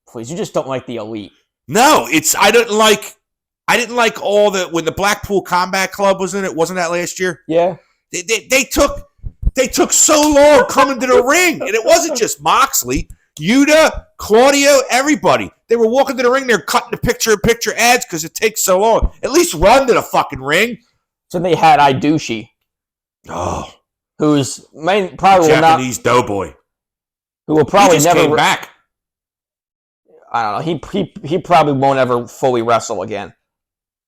[SPEAKER 1] Please, you just don't like The Elite.
[SPEAKER 2] No, I didn't like all when the Blackpool Combat Club was in it. Wasn't that last year?
[SPEAKER 1] Yeah.
[SPEAKER 2] They took so long coming to the ring, and it wasn't just Moxley, Yuta, Claudio, everybody. They were walking to the ring. They're cutting the picture-in-picture ads because it takes so long. At least run to the fucking ring.
[SPEAKER 1] So they had Idushi.
[SPEAKER 2] Oh,
[SPEAKER 1] who's probably
[SPEAKER 2] Japanese doughboy.
[SPEAKER 1] Who will probably never
[SPEAKER 2] came back.
[SPEAKER 1] I don't know. He probably won't ever fully wrestle again.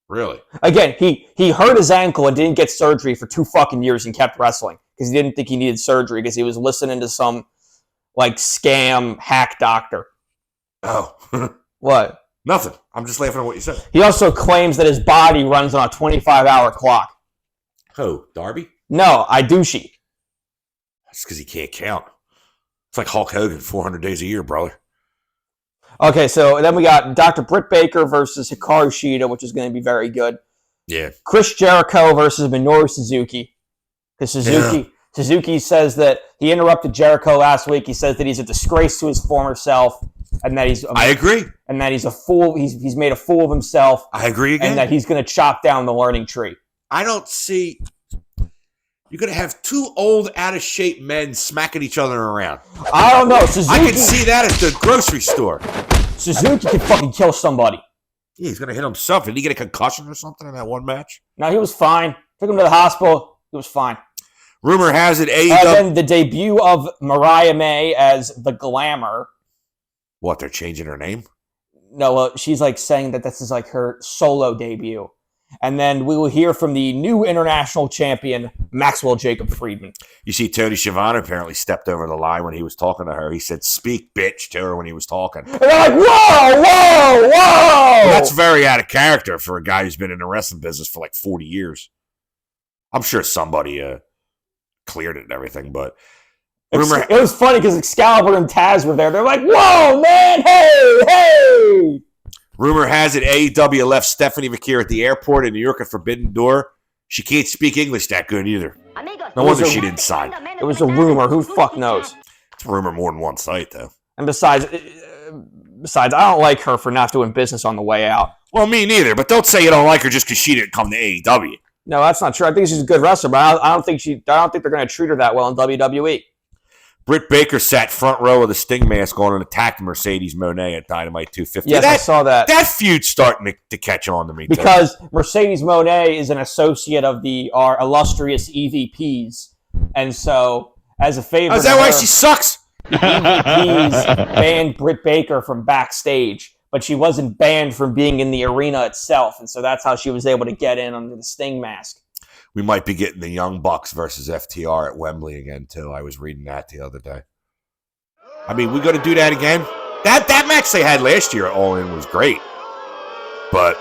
[SPEAKER 2] Really?
[SPEAKER 1] Again, he hurt his ankle and didn't get surgery for 2 fucking years and kept wrestling because he didn't think he needed surgery because he was listening to some like scam hack doctor.
[SPEAKER 2] Oh.
[SPEAKER 1] What?
[SPEAKER 2] Nothing. I'm just laughing at what you said.
[SPEAKER 1] He also claims that his body runs on a 25-hour clock.
[SPEAKER 2] Who? Darby?
[SPEAKER 1] No, Idushi.
[SPEAKER 2] That's because he can't count. It's like Hulk Hogan, 400 days a year, brother.
[SPEAKER 1] Okay, so then we got Dr. Britt Baker versus Hikaru Shida, which is going to be very good.
[SPEAKER 2] Yeah.
[SPEAKER 1] Chris Jericho versus Minoru Suzuki. Because Suzuki says that he interrupted Jericho last week. He says that he's a disgrace to his former self, and that
[SPEAKER 2] I agree.
[SPEAKER 1] And that he's a fool. He's made a fool of himself.
[SPEAKER 2] I agree again.
[SPEAKER 1] And that he's going to chop down the learning tree.
[SPEAKER 2] I don't see. You're going to have 2 old, out-of-shape men smacking each other around.
[SPEAKER 1] I don't know. Suzuki,
[SPEAKER 2] I can see that at the grocery store.
[SPEAKER 1] Suzuki can fucking kill somebody.
[SPEAKER 2] Yeah, he's going to hit himself. Did he get a concussion or something in that one match?
[SPEAKER 1] No, he was fine. Took him to the hospital. He was fine.
[SPEAKER 2] Rumor has it AEW.
[SPEAKER 1] Then the debut of Mariah May as the Glamour.
[SPEAKER 2] What, they're changing her name?
[SPEAKER 1] No, well, she's like saying that this is like her solo debut. And then we will hear from the new international champion, Maxwell Jacob Friedman.
[SPEAKER 2] You see, Tony Schiavone apparently stepped over the line when he was talking to her. He said, "Speak, bitch," to her when he was talking.
[SPEAKER 1] And they're like, whoa, whoa, whoa!
[SPEAKER 2] That's very out of character for a guy who's been in the wrestling business for like 40 years. I'm sure somebody cleared it and everything, but rumor.
[SPEAKER 1] It was funny because Excalibur and Taz were there. They're like, whoa, man, hey, hey!
[SPEAKER 2] Rumor has it AEW left Stephanie McKeer at the airport in New York at Forbidden Door. She can't speak English that good either. No wonder she didn't sign.
[SPEAKER 1] It was a rumor. Who the fuck knows?
[SPEAKER 2] It's a rumor more than one site, though.
[SPEAKER 1] And besides, I don't like her for not doing business on the way out.
[SPEAKER 2] Well, me neither, but don't say you don't like her just because she didn't come to AEW.
[SPEAKER 1] No, that's not true. I think she's a good wrestler, but I don't think they're going to treat her that well in WWE.
[SPEAKER 2] Britt Baker sat front row with a Sting mask on and attacked Mercedes Moné at Dynamite 250.
[SPEAKER 1] Yes, I saw that.
[SPEAKER 2] That feud's starting to catch on to me,
[SPEAKER 1] because Mercedes Moné is an associate of our illustrious EVPs. And so, as a favor...
[SPEAKER 2] Is that why she sucks?
[SPEAKER 1] The EVPs banned Britt Baker from backstage, but she wasn't banned from being in the arena itself. And so that's how she was able to get in under the Sting mask.
[SPEAKER 2] We might be getting the Young Bucks versus FTR at Wembley again, too. I was reading that the other day. I mean, we got to do that again. That match they had last year at All In was great. But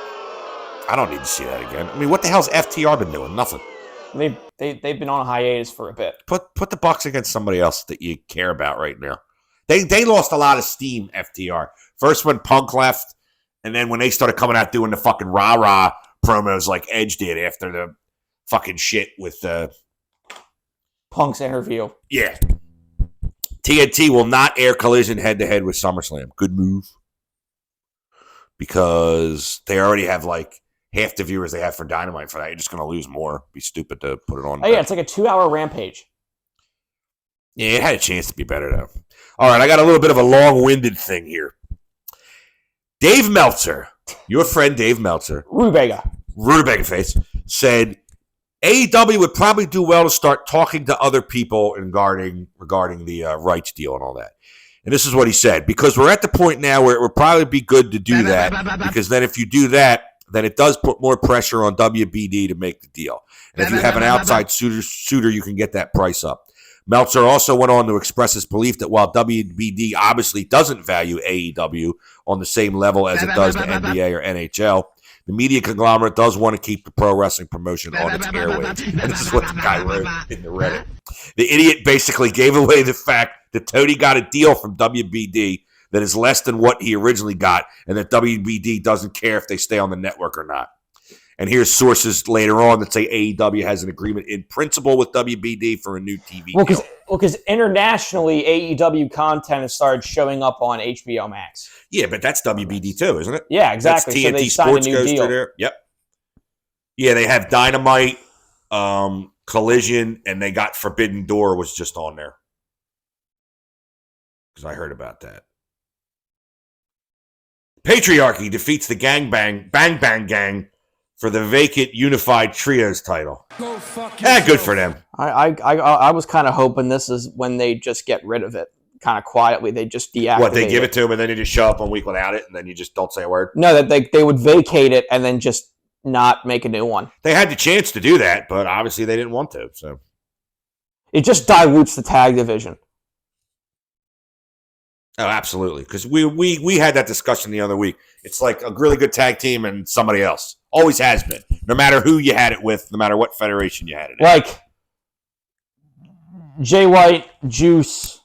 [SPEAKER 2] I don't need to see that again. I mean, what the hell's FTR been doing? Nothing.
[SPEAKER 1] They've been on a hiatus for a bit.
[SPEAKER 2] Put the Bucks against somebody else that you care about right now. They lost a lot of steam, FTR. First when Punk left, and then when they started coming out doing the fucking rah-rah promos like Edge did after the fucking shit with
[SPEAKER 1] Punk's interview.
[SPEAKER 2] Yeah. TNT will not air Collision head-to-head with SummerSlam. Good move. Because they already have like half the viewers they have for Dynamite for that. You're just going to lose more. Be stupid to put it on.
[SPEAKER 1] Oh, yeah, it's like a 2-hour Rampage.
[SPEAKER 2] Yeah, it had a chance to be better, though. All right, I got a little bit of a long-winded thing here. Dave Meltzer, your friend Dave Meltzer, Rutabaga Face, said AEW would probably do well to start talking to other people regarding the rights deal and all that. And this is what he said. Because we're at the point now where it would probably be good to do that. Because then if you do that, then it does put more pressure on WBD to make the deal. And if you have an outside suitor, you can get that price up. Meltzer also went on to express his belief that while WBD obviously doesn't value AEW on the same level as it does the NBA or NHL, the media conglomerate does want to keep the pro wrestling promotion on its airwaves. And this is what the guy wrote in the Reddit. The idiot basically gave away the fact that Tony got a deal from WBD that is less than what he originally got, and that WBD doesn't care if they stay on the network or not. And here's sources later on that say AEW has an agreement in principle with WBD for a new TV deal.
[SPEAKER 1] Because internationally, AEW content has started showing up on HBO Max.
[SPEAKER 2] Yeah, but that's WBD too, isn't it?
[SPEAKER 1] Yeah, exactly.
[SPEAKER 2] That's TNT
[SPEAKER 1] so
[SPEAKER 2] Sports goes through there. Yep. Yeah, they have Dynamite, Collision, and they got Forbidden Door was just on there. Because I heard about that. Patriarchy defeats the Bang Bang Gang for the vacant Unified Trios title. Good for them.
[SPEAKER 1] I was kind of hoping this is when they just get rid of it, kind of quietly. They just deactivate it.
[SPEAKER 2] What, they give it to them and then they just show up 1 week without it and then you just don't say a word?
[SPEAKER 1] No, that they would vacate it and then just not make a new one.
[SPEAKER 2] They had the chance to do that, but obviously they didn't want to. So
[SPEAKER 1] it just dilutes the tag division.
[SPEAKER 2] Oh, absolutely. Because we had that discussion the other week. It's like a really good tag team and somebody else. Always has been. No matter who you had it with, no matter what federation you had it in.
[SPEAKER 1] Like Jay White, Juice,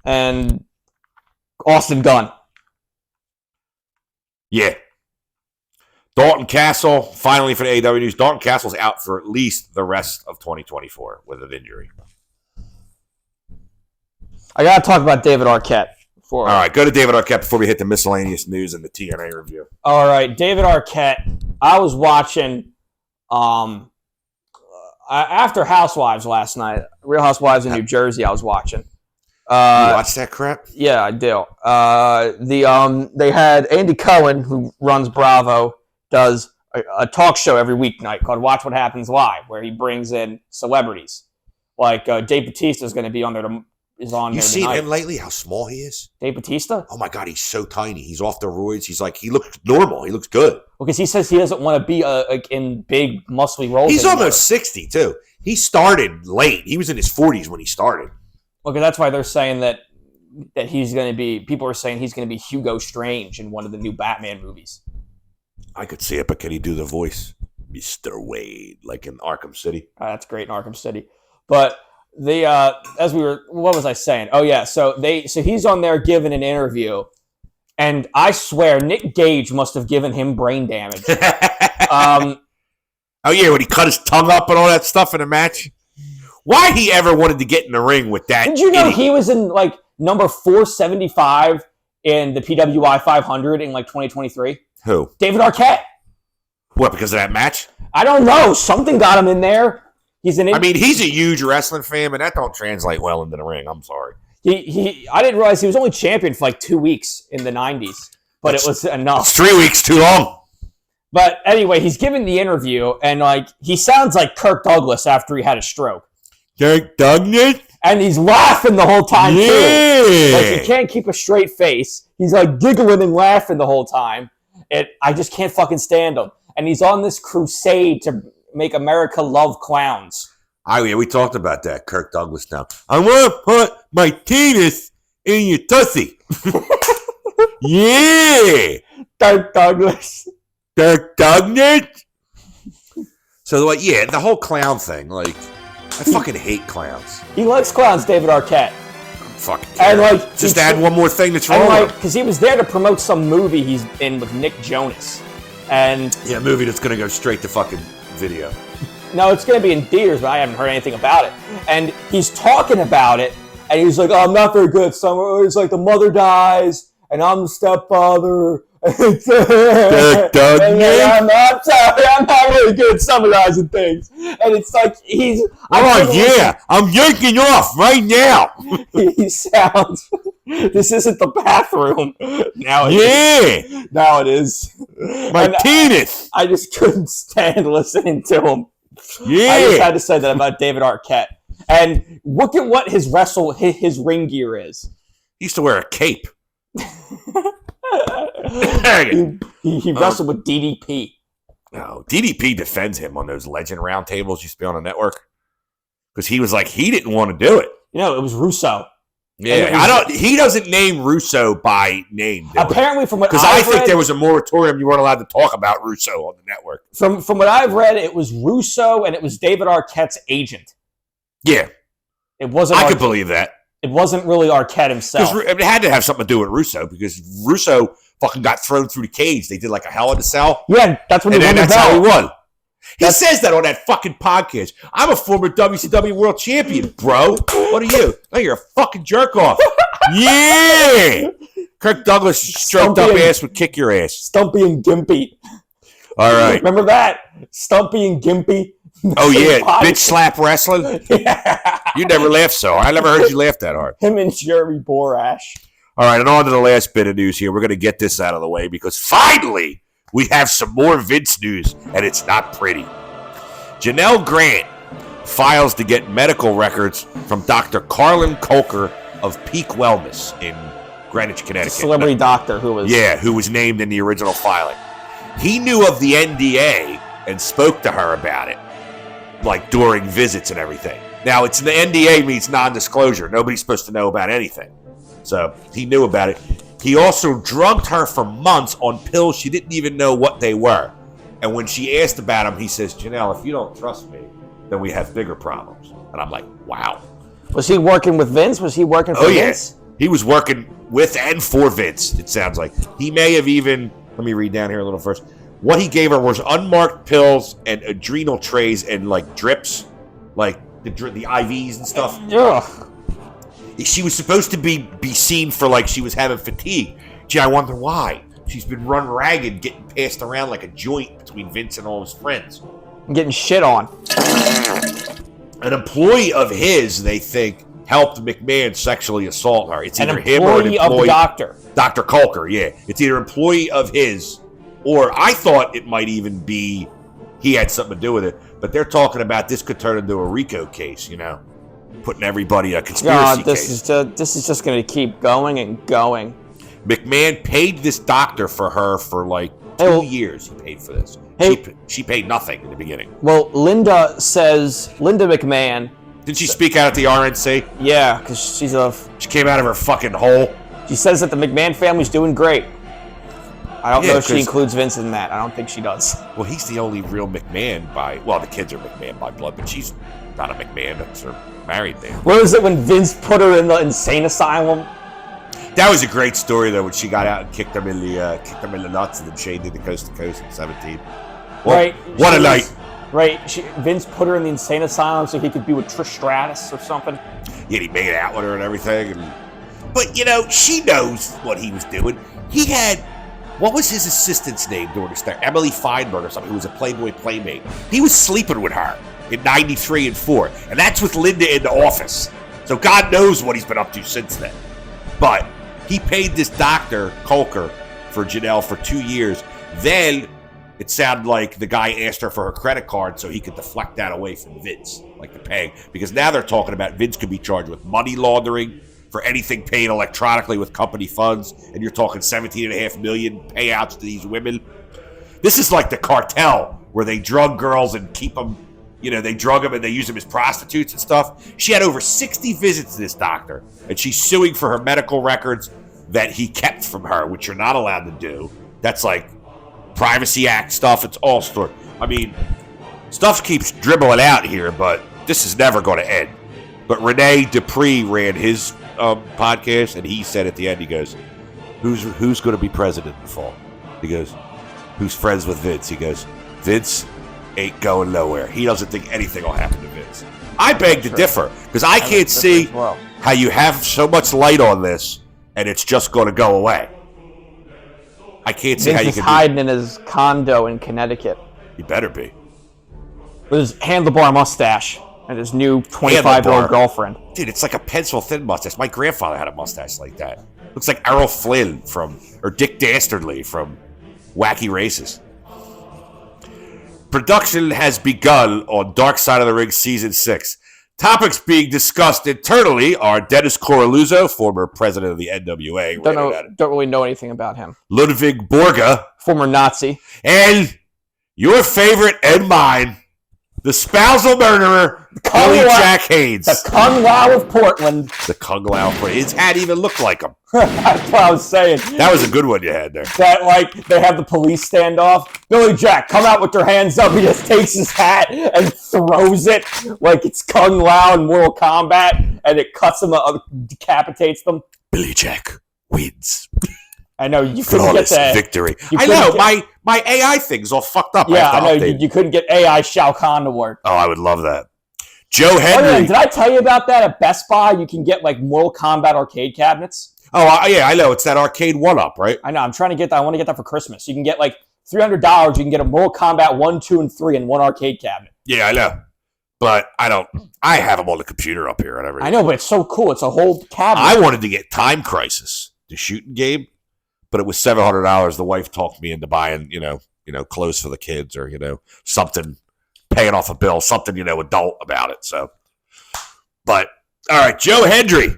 [SPEAKER 1] and Austin Gunn.
[SPEAKER 2] Yeah. Dalton Castle, finally for the AEW news, Dalton Castle's out for at least the rest of 2024 with an injury.
[SPEAKER 1] I got to talk about David Arquette.
[SPEAKER 2] All right, go to David Arquette before we hit the miscellaneous news and the TNA review.
[SPEAKER 1] All right, David Arquette. I was watching after Housewives last night, Real Housewives in New Jersey, I was watching.
[SPEAKER 2] You watch that crap?
[SPEAKER 1] Yeah, I do. They had Andy Cohen, who runs Bravo, does a talk show every weeknight called Watch What Happens Live, where he brings in celebrities. Like Dave Bautista is going to be on there. Is on
[SPEAKER 2] you
[SPEAKER 1] there
[SPEAKER 2] seen
[SPEAKER 1] tonight.
[SPEAKER 2] him lately? How small he is?
[SPEAKER 1] Dave Bautista?
[SPEAKER 2] Oh my God, he's so tiny. He's off the roids. He looks normal. He looks good.
[SPEAKER 1] Because he says he doesn't want to be in big, muscly roles.
[SPEAKER 2] He's
[SPEAKER 1] anymore.
[SPEAKER 2] almost 60 too. He started late. He was in his 40s when he started.
[SPEAKER 1] Okay, that's why they're saying that he's going to be. People are saying he's going to be Hugo Strange in one of the new Batman movies.
[SPEAKER 2] I could see it, but can he do the voice, Mr. Wade, like in Arkham City?
[SPEAKER 1] That's great in Arkham City, but. What was I saying? Oh yeah, so he's on there giving an interview, and I swear Nick Gage must have given him brain damage.
[SPEAKER 2] Oh yeah, when he cut his tongue up and all that stuff in a match. Why he ever wanted to get in the ring with that?
[SPEAKER 1] Did you know he was in like number 475 in the PWI 500 in like 2023?
[SPEAKER 2] Who?
[SPEAKER 1] David Arquette.
[SPEAKER 2] What? Because of that match?
[SPEAKER 1] I don't know. Something got him in there. He's I didn't realize he was only champion for like 2 weeks in the 90s, but it was enough.
[SPEAKER 2] It's 3 weeks too long.
[SPEAKER 1] But anyway, he's giving the interview, and like he sounds like Kirk Douglas after he had a stroke.
[SPEAKER 2] Kirk Douglas?
[SPEAKER 1] And he's laughing the whole time,
[SPEAKER 2] too.
[SPEAKER 1] Like, he can't keep a straight face. He's like giggling and laughing the whole time. I just can't fucking stand him. And he's on this crusade to make America love clowns.
[SPEAKER 2] Oh, yeah, we talked about that, Kirk Douglas now. I want to put my penis in your tussie. Yeah.
[SPEAKER 1] Kirk Douglas.
[SPEAKER 2] Kirk Douglas? So, like, yeah, the whole clown thing, like, I fucking hate clowns.
[SPEAKER 1] He likes clowns, David Arquette.
[SPEAKER 2] Fucking care.
[SPEAKER 1] And like,
[SPEAKER 2] just add one more thing that's wrong.
[SPEAKER 1] Like, because he was there to promote some movie he's in with Nick Jonas. And
[SPEAKER 2] yeah, a movie that's going to go straight to fucking video.
[SPEAKER 1] No, it's going to be in theaters, but I haven't heard anything about it. And he's talking about it, and he's like, "Oh, I'm not very good. It's like the mother dies, and I'm the stepfather." I'm sorry, I'm not really good at summarizing things. And it's like
[SPEAKER 2] I'm yanking off right now.
[SPEAKER 1] He sounds. This isn't the bathroom. Now it is.
[SPEAKER 2] My penis.
[SPEAKER 1] I just couldn't stand listening to him.
[SPEAKER 2] Yeah.
[SPEAKER 1] I just had to say that about David Arquette. And look at what his ring gear is.
[SPEAKER 2] He used to wear a cape.
[SPEAKER 1] he wrestled with DDP.
[SPEAKER 2] No, DDP defends him on those legend roundtables used to be on the network. Because he was like, he didn't want to do it.
[SPEAKER 1] It was Russo.
[SPEAKER 2] Yeah, he doesn't name Russo by name.
[SPEAKER 1] Apparently, from what
[SPEAKER 2] because I think there was a moratorium, you weren't allowed to talk about Russo on the network.
[SPEAKER 1] From what I've read, it was Russo and it was David Arquette's agent.
[SPEAKER 2] Yeah,
[SPEAKER 1] it wasn't.
[SPEAKER 2] I could believe that.
[SPEAKER 1] It wasn't really Arquette himself.
[SPEAKER 2] It had to have something to do with Russo because Russo fucking got thrown through the cage. They did like a Hell in a Cell.
[SPEAKER 1] Yeah, that's when he won the belt.
[SPEAKER 2] That's how he won. He says that on that fucking podcast. I'm a former WCW World Champion, bro. What are you? No, you're a fucking jerk off. Yeah. Kirk Douglas stroked up ass would kick your ass.
[SPEAKER 1] Stumpy and Gimpy.
[SPEAKER 2] All right.
[SPEAKER 1] Remember that? Stumpy and Gimpy.
[SPEAKER 2] Oh, yeah. Bitch slap wrestling? Yeah. You never laughed so hard. I never heard you laugh that hard.
[SPEAKER 1] Him and Jerry Borash.
[SPEAKER 2] All right, and on to the last bit of news here. We're going to get this out of the way because finally we have some more Vince news, and it's not pretty. Janelle Grant files to get medical records from Dr. Carlin Colker of Peak Wellness in Greenwich, Connecticut.
[SPEAKER 1] Celebrity doctor who was...
[SPEAKER 2] Yeah, who was named in the original filing. he knew of the NDA and spoke to her about it, like during visits and everything. Now, it's the NDA means non-disclosure. Nobody's supposed to know about anything. So he knew about it. He also drugged her for months on pills she didn't even know what they were. And when she asked about them, he says, Janelle, if you don't trust me, then we have bigger problems. And I'm like, wow.
[SPEAKER 1] Was he working with Vince? Was he working for Vince?
[SPEAKER 2] He was working with and for Vince, it sounds like. He may have even, let me read down here a little first. What he gave her was unmarked pills and adrenal trays and like drips, like the IVs and stuff.
[SPEAKER 1] Ugh.
[SPEAKER 2] She was supposed to be seen for like she was having fatigue. Gee, I wonder why. She's been run ragged, getting passed around like a joint between Vince and all his friends.
[SPEAKER 1] Getting shit on.
[SPEAKER 2] An employee of his, they think, helped McMahon sexually assault her. It's either him or an employee
[SPEAKER 1] of the doctor.
[SPEAKER 2] Dr. Culker, yeah. It's either employee of his, or I thought it might even be he had something to do with it. But they're talking about this could turn into a RICO case, you know, putting everybody a conspiracy case.
[SPEAKER 1] This is just going to keep going and going.
[SPEAKER 2] McMahon paid this doctor for her for like 2 years. He paid for this. She paid nothing in the beginning.
[SPEAKER 1] Well, Linda McMahon.
[SPEAKER 2] Did she speak out at the RNC?
[SPEAKER 1] Yeah, because she
[SPEAKER 2] came out of her fucking hole.
[SPEAKER 1] She says that the McMahon family's doing great. I don't know if she includes Vince in that. I don't think she does.
[SPEAKER 2] Well, he's the only real McMahon the kids are McMahon by blood, but she's not a McMahon. That's her married man.
[SPEAKER 1] Where was it when Vince put her in the insane asylum?
[SPEAKER 2] That was a great story, though, when she got out and kicked him in the nuts, and then Shane did the coast to coast in 17. Well,
[SPEAKER 1] right.
[SPEAKER 2] What a night.
[SPEAKER 1] Right. Vince put her in the insane asylum so he could be with Trish Stratus or something.
[SPEAKER 2] Yeah, he made out with her and everything. But, you know, she knows what he was doing. He had, what was his assistant's name during this time? Emily Feinberg or something, who was a Playboy playmate. He was sleeping with her in 93 and 4. And that's with Linda in the office. So God knows what he's been up to since then. But he paid this doctor, Culker, for Janelle for 2 years. Then it sounded like the guy asked her for her credit card so he could deflect that away from Vince, like the paying. Because now they're talking about Vince could be charged with money laundering for anything paid electronically with company funds. And you're talking $17.5 million payouts to these women. This is like the cartel where they drug girls and keep them, you know, they drug them and they use them as prostitutes and stuff. She had over 60 visits to this doctor, and she's suing for her medical records that he kept from her, which you're not allowed to do. That's like Privacy Act stuff. It's all stored. I mean, stuff keeps dribbling out here, but this is never going to end. But Rene Dupree ran his podcast, and he said at the end, he goes, who's going to be president in the fall? He goes, who's friends with Vince? He goes, Vince ain't going nowhere. He doesn't think anything will happen to Vince. I beg to differ, because I can't see how you have so much light on this and it's just going to go away. I can't see how you can.
[SPEAKER 1] Vince is hiding in his condo in Connecticut.
[SPEAKER 2] He better be.
[SPEAKER 1] With his handlebar mustache and his new 25-year-old girlfriend.
[SPEAKER 2] Dude, it's like a pencil-thin mustache. My grandfather had a mustache like that. Looks like Errol Flynn or Dick Dastardly from Wacky Races. Production has begun on Dark Side of the Ring Season 6. Topics being discussed internally are Dennis Coralluzzo, former president of the NWA.
[SPEAKER 1] Don't really know anything about him.
[SPEAKER 2] Ludwig Borga.
[SPEAKER 1] Former Nazi.
[SPEAKER 2] And your favorite and mine, the spousal murderer, Billy Jack Haynes.
[SPEAKER 1] The Kung Lao of Portland.
[SPEAKER 2] The Kung Lao of Portland. His hat even looked like him.
[SPEAKER 1] That's what I was saying.
[SPEAKER 2] That was a good one you had there.
[SPEAKER 1] That, like, they have the police standoff. Billy Jack, come out with your hands up. He just takes his hat and throws it like it's Kung Lao in Mortal Kombat, and it cuts them, decapitates them.
[SPEAKER 2] Billy Jack wins.
[SPEAKER 1] I know, you couldn't get that.
[SPEAKER 2] Victory. I know, my AI thing's all fucked up.
[SPEAKER 1] Yeah, I know, you couldn't get AI Shao Kahn to work.
[SPEAKER 2] Oh, I would love that. Joe Henry.
[SPEAKER 1] Oh, yeah, did I tell you about that at Best Buy? You can get, like, Mortal Kombat arcade cabinets.
[SPEAKER 2] Oh, yeah, I know. It's that arcade 1-up, right?
[SPEAKER 1] I know. I'm trying to get that. I want to get that for Christmas. You can get, like, $300. You can get a Mortal Kombat 1, 2, and 3 in one arcade cabinet.
[SPEAKER 2] Yeah, I know. But I have them on the computer up here and everything.
[SPEAKER 1] I know, but it's so cool. It's a whole cabinet.
[SPEAKER 2] I wanted to get Time Crisis, the shooting game, but it was $700. The wife talked me into buying, clothes for the kids or, something, paying off a bill, something, adult about it. So, but, all right, Joe Hendry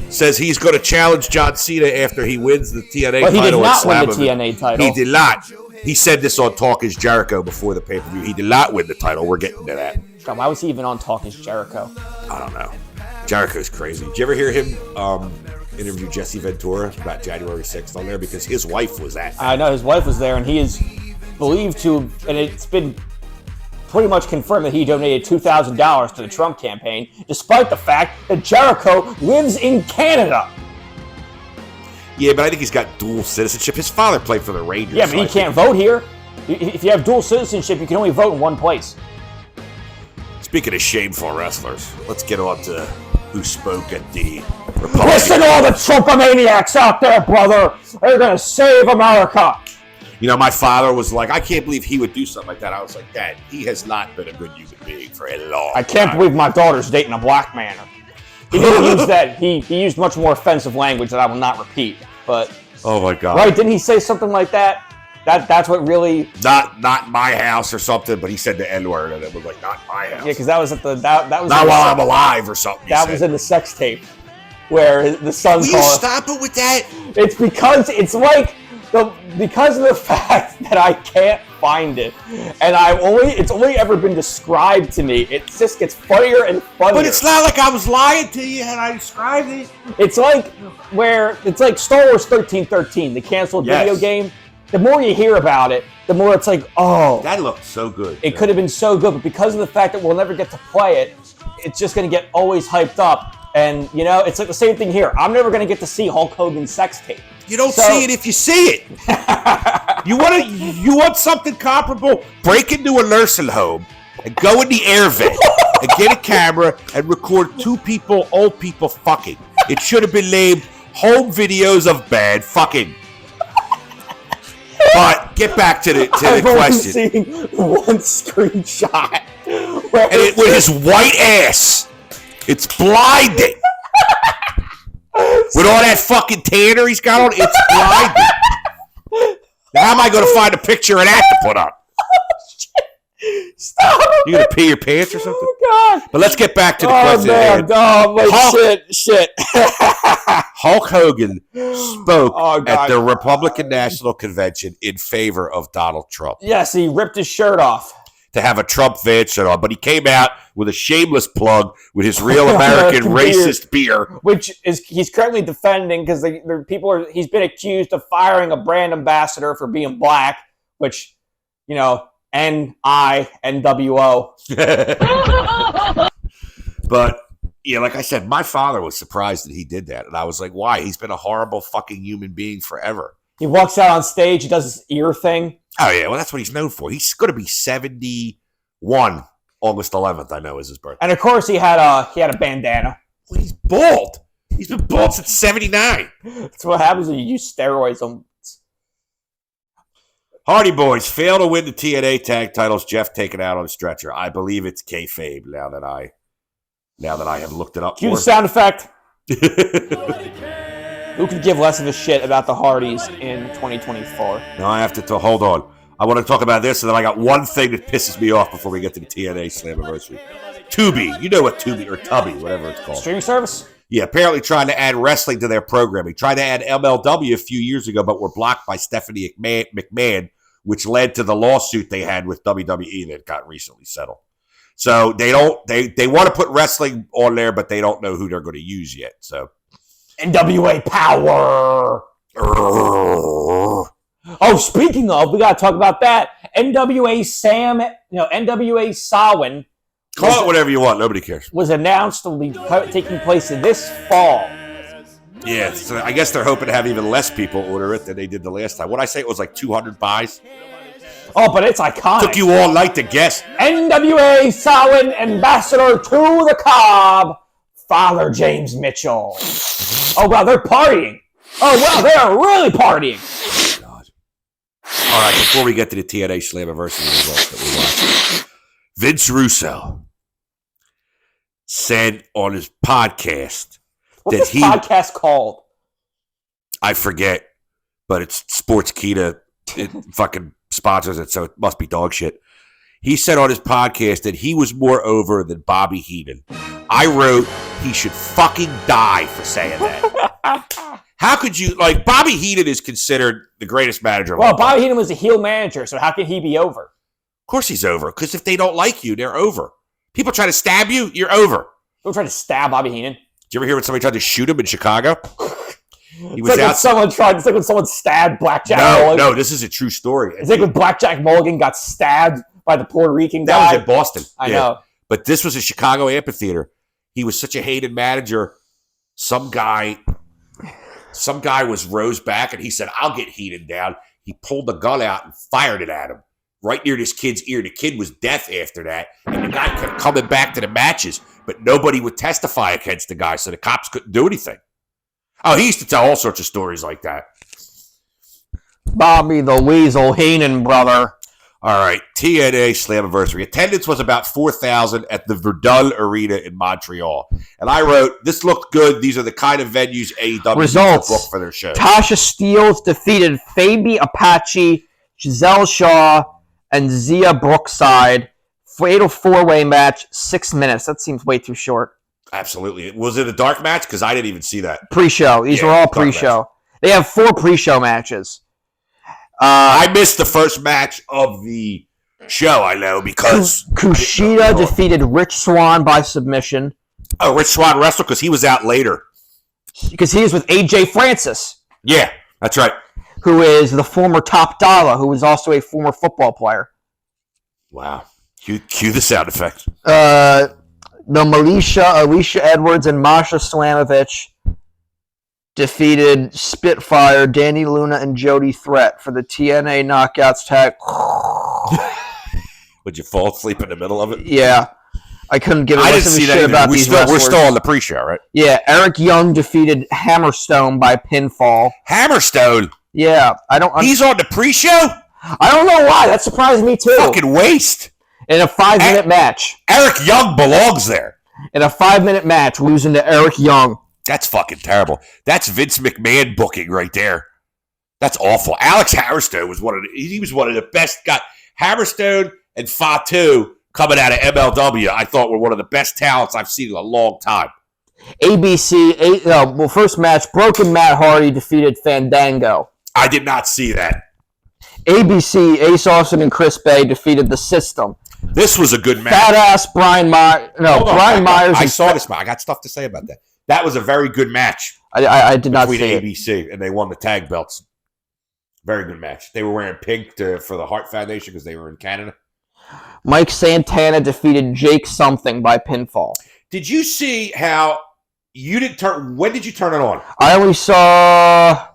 [SPEAKER 2] says he's going to challenge John Cena after he wins the TNA title.
[SPEAKER 1] But he did not win the TNA title.
[SPEAKER 2] He did not. He said this on Talk is Jericho before the pay-per-view. He did not win the title. We're getting to that.
[SPEAKER 1] God, why was he even on Talk is Jericho?
[SPEAKER 2] I don't know. Jericho's crazy. Did you ever hear him interview Jesse Ventura about January 6th on there? Because his wife was at that.
[SPEAKER 1] I know his wife was there, and he is believed to, and it's been pretty much confirmed that he donated $2,000 to the Trump campaign, despite the fact that Jericho lives in Canada.
[SPEAKER 2] Yeah, but I think he's got dual citizenship. His father played for the Rangers.
[SPEAKER 1] Yeah, but he can't vote here. If you have dual citizenship, you can only vote in one place.
[SPEAKER 2] Speaking of shameful wrestlers, let's get on to who spoke at the Republican.
[SPEAKER 1] Listen to all the Trumpomaniacs out there, brother. They're going to save America.
[SPEAKER 2] You know, my father was like, I can't believe he would do something like that. I was like, Dad, he has not been a good human being for a long time.
[SPEAKER 1] I can't believe my daughter's dating a black man. He didn't use that. He used much more offensive language that I will not repeat. But
[SPEAKER 2] oh my God!
[SPEAKER 1] Right? Didn't he say something like that? That's what really
[SPEAKER 2] not my house or something. But he said the N-word, and it was like not my house.
[SPEAKER 1] Yeah, because that was at the that was
[SPEAKER 2] not while I'm alive or something.
[SPEAKER 1] That was in the sex tape where the son.
[SPEAKER 2] Will you stop it with that?
[SPEAKER 1] It's because it's like because of the fact that I can't find it, and it's only ever been described to me. It just gets funnier and funnier.
[SPEAKER 2] But it's not like I was lying to you and I described it.
[SPEAKER 1] It's like Star Wars 1313, the canceled video game. The more you hear about it, the more it's like, oh,
[SPEAKER 2] that looked so good.
[SPEAKER 1] It could have been so good, but because of the fact that we'll never get to play it, it's just going to get always hyped up. And you know, it's like the same thing here. I'm never going to get to see Hulk Hogan's sex tape.
[SPEAKER 2] You don't see it if you see it. You want something comparable? Break into a nursing home and go in the air vent and get a camera and record two people, old people fucking. It should have been named Home Videos of Bad Fucking. But get back to the question.
[SPEAKER 1] I've only seen one screenshot.
[SPEAKER 2] And it with his white ass. It's blinding. With all that fucking tanner he's got on, it's blinding. Now, how am I going to find a picture of that to put on?
[SPEAKER 1] Stop!
[SPEAKER 2] You going to pee your pants or something?
[SPEAKER 1] Oh, God.
[SPEAKER 2] But let's get back to the question.
[SPEAKER 1] Man. Oh, wait, shit.
[SPEAKER 2] Hulk Hogan spoke at the Republican National Convention in favor of Donald Trump.
[SPEAKER 1] Yes, he ripped his shirt off.
[SPEAKER 2] To have a Trump van shirt on, but he came out with a shameless plug with his real American racist beer.
[SPEAKER 1] Which he's currently defending because he's been accused of firing a brand ambassador for being black, which, you know, NINWO.
[SPEAKER 2] But yeah, like I said, my father was surprised that he did that. And I was like, why? He's been a horrible fucking human being forever.
[SPEAKER 1] He walks out on stage, he does his ear thing.
[SPEAKER 2] Oh, yeah, well, that's what he's known for. He's going to be 71 August 11th, I know, is his birthday.
[SPEAKER 1] And, of course, he had a bandana.
[SPEAKER 2] Well, he's bald. He's been bald since 79.
[SPEAKER 1] That's what happens when you use steroids on...
[SPEAKER 2] Hardy Boys fail to win the TNA tag titles. Jeff taken out on a stretcher. I believe it's kayfabe now that I have looked it up.
[SPEAKER 1] Cue the sound effect. Who could give less of a shit about the Hardys in 2024?
[SPEAKER 2] No, I have to hold on. I want to talk about this, and then I got one thing that pisses me off before we get to the TNA Slammiversary. Tubi. You know what Tubi, or Tubby, whatever it's called.
[SPEAKER 1] Streaming service?
[SPEAKER 2] Yeah, apparently trying to add wrestling to their programming. Tried to add MLW a few years ago, but were blocked by Stephanie McMahon, which led to the lawsuit they had with WWE that got recently settled. So they want to put wrestling on there, but they don't know who they're going to use yet. So
[SPEAKER 1] NWA Power. Oh, speaking of, we got to talk about that. NWA Samhain.
[SPEAKER 2] Call it whatever you want. Nobody cares.
[SPEAKER 1] Was announced to be taking place this fall.
[SPEAKER 2] Yeah, so I guess they're hoping to have even less people order it than they did the last time. What I say it was like 200 buys.
[SPEAKER 1] Oh, but it's iconic.
[SPEAKER 2] Took you all night to guess.
[SPEAKER 1] NWA Samhain Ambassador to the Cobb, Father James Mitchell. Oh, wow, they're partying. Oh, wow, they are really partying.
[SPEAKER 2] God. All right, before we get to the TNA Slammiversary results that we watched, Vince Russo said on his podcast
[SPEAKER 1] What's this podcast called?
[SPEAKER 2] I forget, but it's Sportskeeda. It fucking sponsors it, so it must be dog shit. He said on his podcast that he was more over than Bobby Heenan. I wrote he should fucking die for saying that. How could you like Bobby Heenan is considered the greatest manager of all time.
[SPEAKER 1] Bobby Heenan was a heel manager, so how can he be over?
[SPEAKER 2] Of course he's over, because if they don't like you, they're over. People try to stab you, you're over.
[SPEAKER 1] Don't try to stab Bobby Heenan.
[SPEAKER 2] Did you ever hear when somebody tried to shoot him in Chicago? He was
[SPEAKER 1] it's like when someone stabbed Blackjack Mulligan.
[SPEAKER 2] No, this is a true story.
[SPEAKER 1] It's like when Blackjack Mulligan got stabbed by the Puerto Rican guy.
[SPEAKER 2] That was in Boston.
[SPEAKER 1] I know.
[SPEAKER 2] But this was a Chicago amphitheater. He was such a hated manager. Some guy was rose back and he said, I'll get Heenan down. He pulled the gun out and fired it at him right near this kid's ear. The kid was deaf after that. And the guy kept coming back to the matches, but nobody would testify against the guy, so the cops couldn't do anything. Oh, he used to tell all sorts of stories like that.
[SPEAKER 1] Bobby the Weasel Heenan, brother.
[SPEAKER 2] All right, TNA Slammiversary. Attendance was about 4,000 at the Verdun Arena in Montreal. And I wrote, this looked good. These are the kind of venues AEW
[SPEAKER 1] Results.
[SPEAKER 2] book for their show.
[SPEAKER 1] Tasha Steelz defeated Fabi Apache, Giselle Shaw, and Zia Brookside. Fatal four-way match, 6 minutes. That seems way too short.
[SPEAKER 2] Absolutely. Was it a dark match? Because I didn't even see that.
[SPEAKER 1] Pre-show. These were all pre-show. They have 4 pre-show matches.
[SPEAKER 2] I missed the first match of the show, I know, because...
[SPEAKER 1] Kushida defeated Rich Swann by submission.
[SPEAKER 2] Oh, Rich Swann wrestled because he was out later.
[SPEAKER 1] Because he was with AJ Francis.
[SPEAKER 2] Yeah, that's right.
[SPEAKER 1] Who is the former Top Dollar, who was also a former football player.
[SPEAKER 2] Wow. Cue the sound effect.
[SPEAKER 1] The Alicia Edwards and Masha Slamovich defeated Spitfire, Danny Luna, and Jody Threat for the TNA Knockouts tag.
[SPEAKER 2] Would you fall asleep in the middle of it?
[SPEAKER 1] Yeah. I couldn't give a less of a shit about these wrestlers.
[SPEAKER 2] We're still on the pre-show, right?
[SPEAKER 1] Yeah, Eric Young defeated Hammerstone by pinfall.
[SPEAKER 2] Hammerstone?
[SPEAKER 1] Yeah.
[SPEAKER 2] He's on the pre-show?
[SPEAKER 1] I don't know why. That surprised me, too.
[SPEAKER 2] Fucking waste.
[SPEAKER 1] In a 5-minute match.
[SPEAKER 2] Eric Young belongs there.
[SPEAKER 1] In a 5-minute match, losing to Eric Young.
[SPEAKER 2] That's fucking terrible. That's Vince McMahon booking right there. That's awful. Alex Hammerstone was one of the best guys. Hammerstone and Fatu coming out of MLW, I thought were one of the best talents I've seen in a long time.
[SPEAKER 1] First match, Broken Matt Hardy defeated Fandango.
[SPEAKER 2] I did not see that.
[SPEAKER 1] ABC, Ace Austin and Chris Bay defeated The System.
[SPEAKER 2] This was a good match.
[SPEAKER 1] Badass Brian Myers. Brian Myers.
[SPEAKER 2] I saw this match. I got stuff to say about that. That was a very good match.
[SPEAKER 1] I did not see it.
[SPEAKER 2] Between ABC, and they won the tag belts. Very good match. They were wearing pink for the Hart Foundation because they were in Canada.
[SPEAKER 1] Mike Santana defeated Jake something by pinfall.
[SPEAKER 2] Did you see how you didn't turn? When did you turn it on?
[SPEAKER 1] I only saw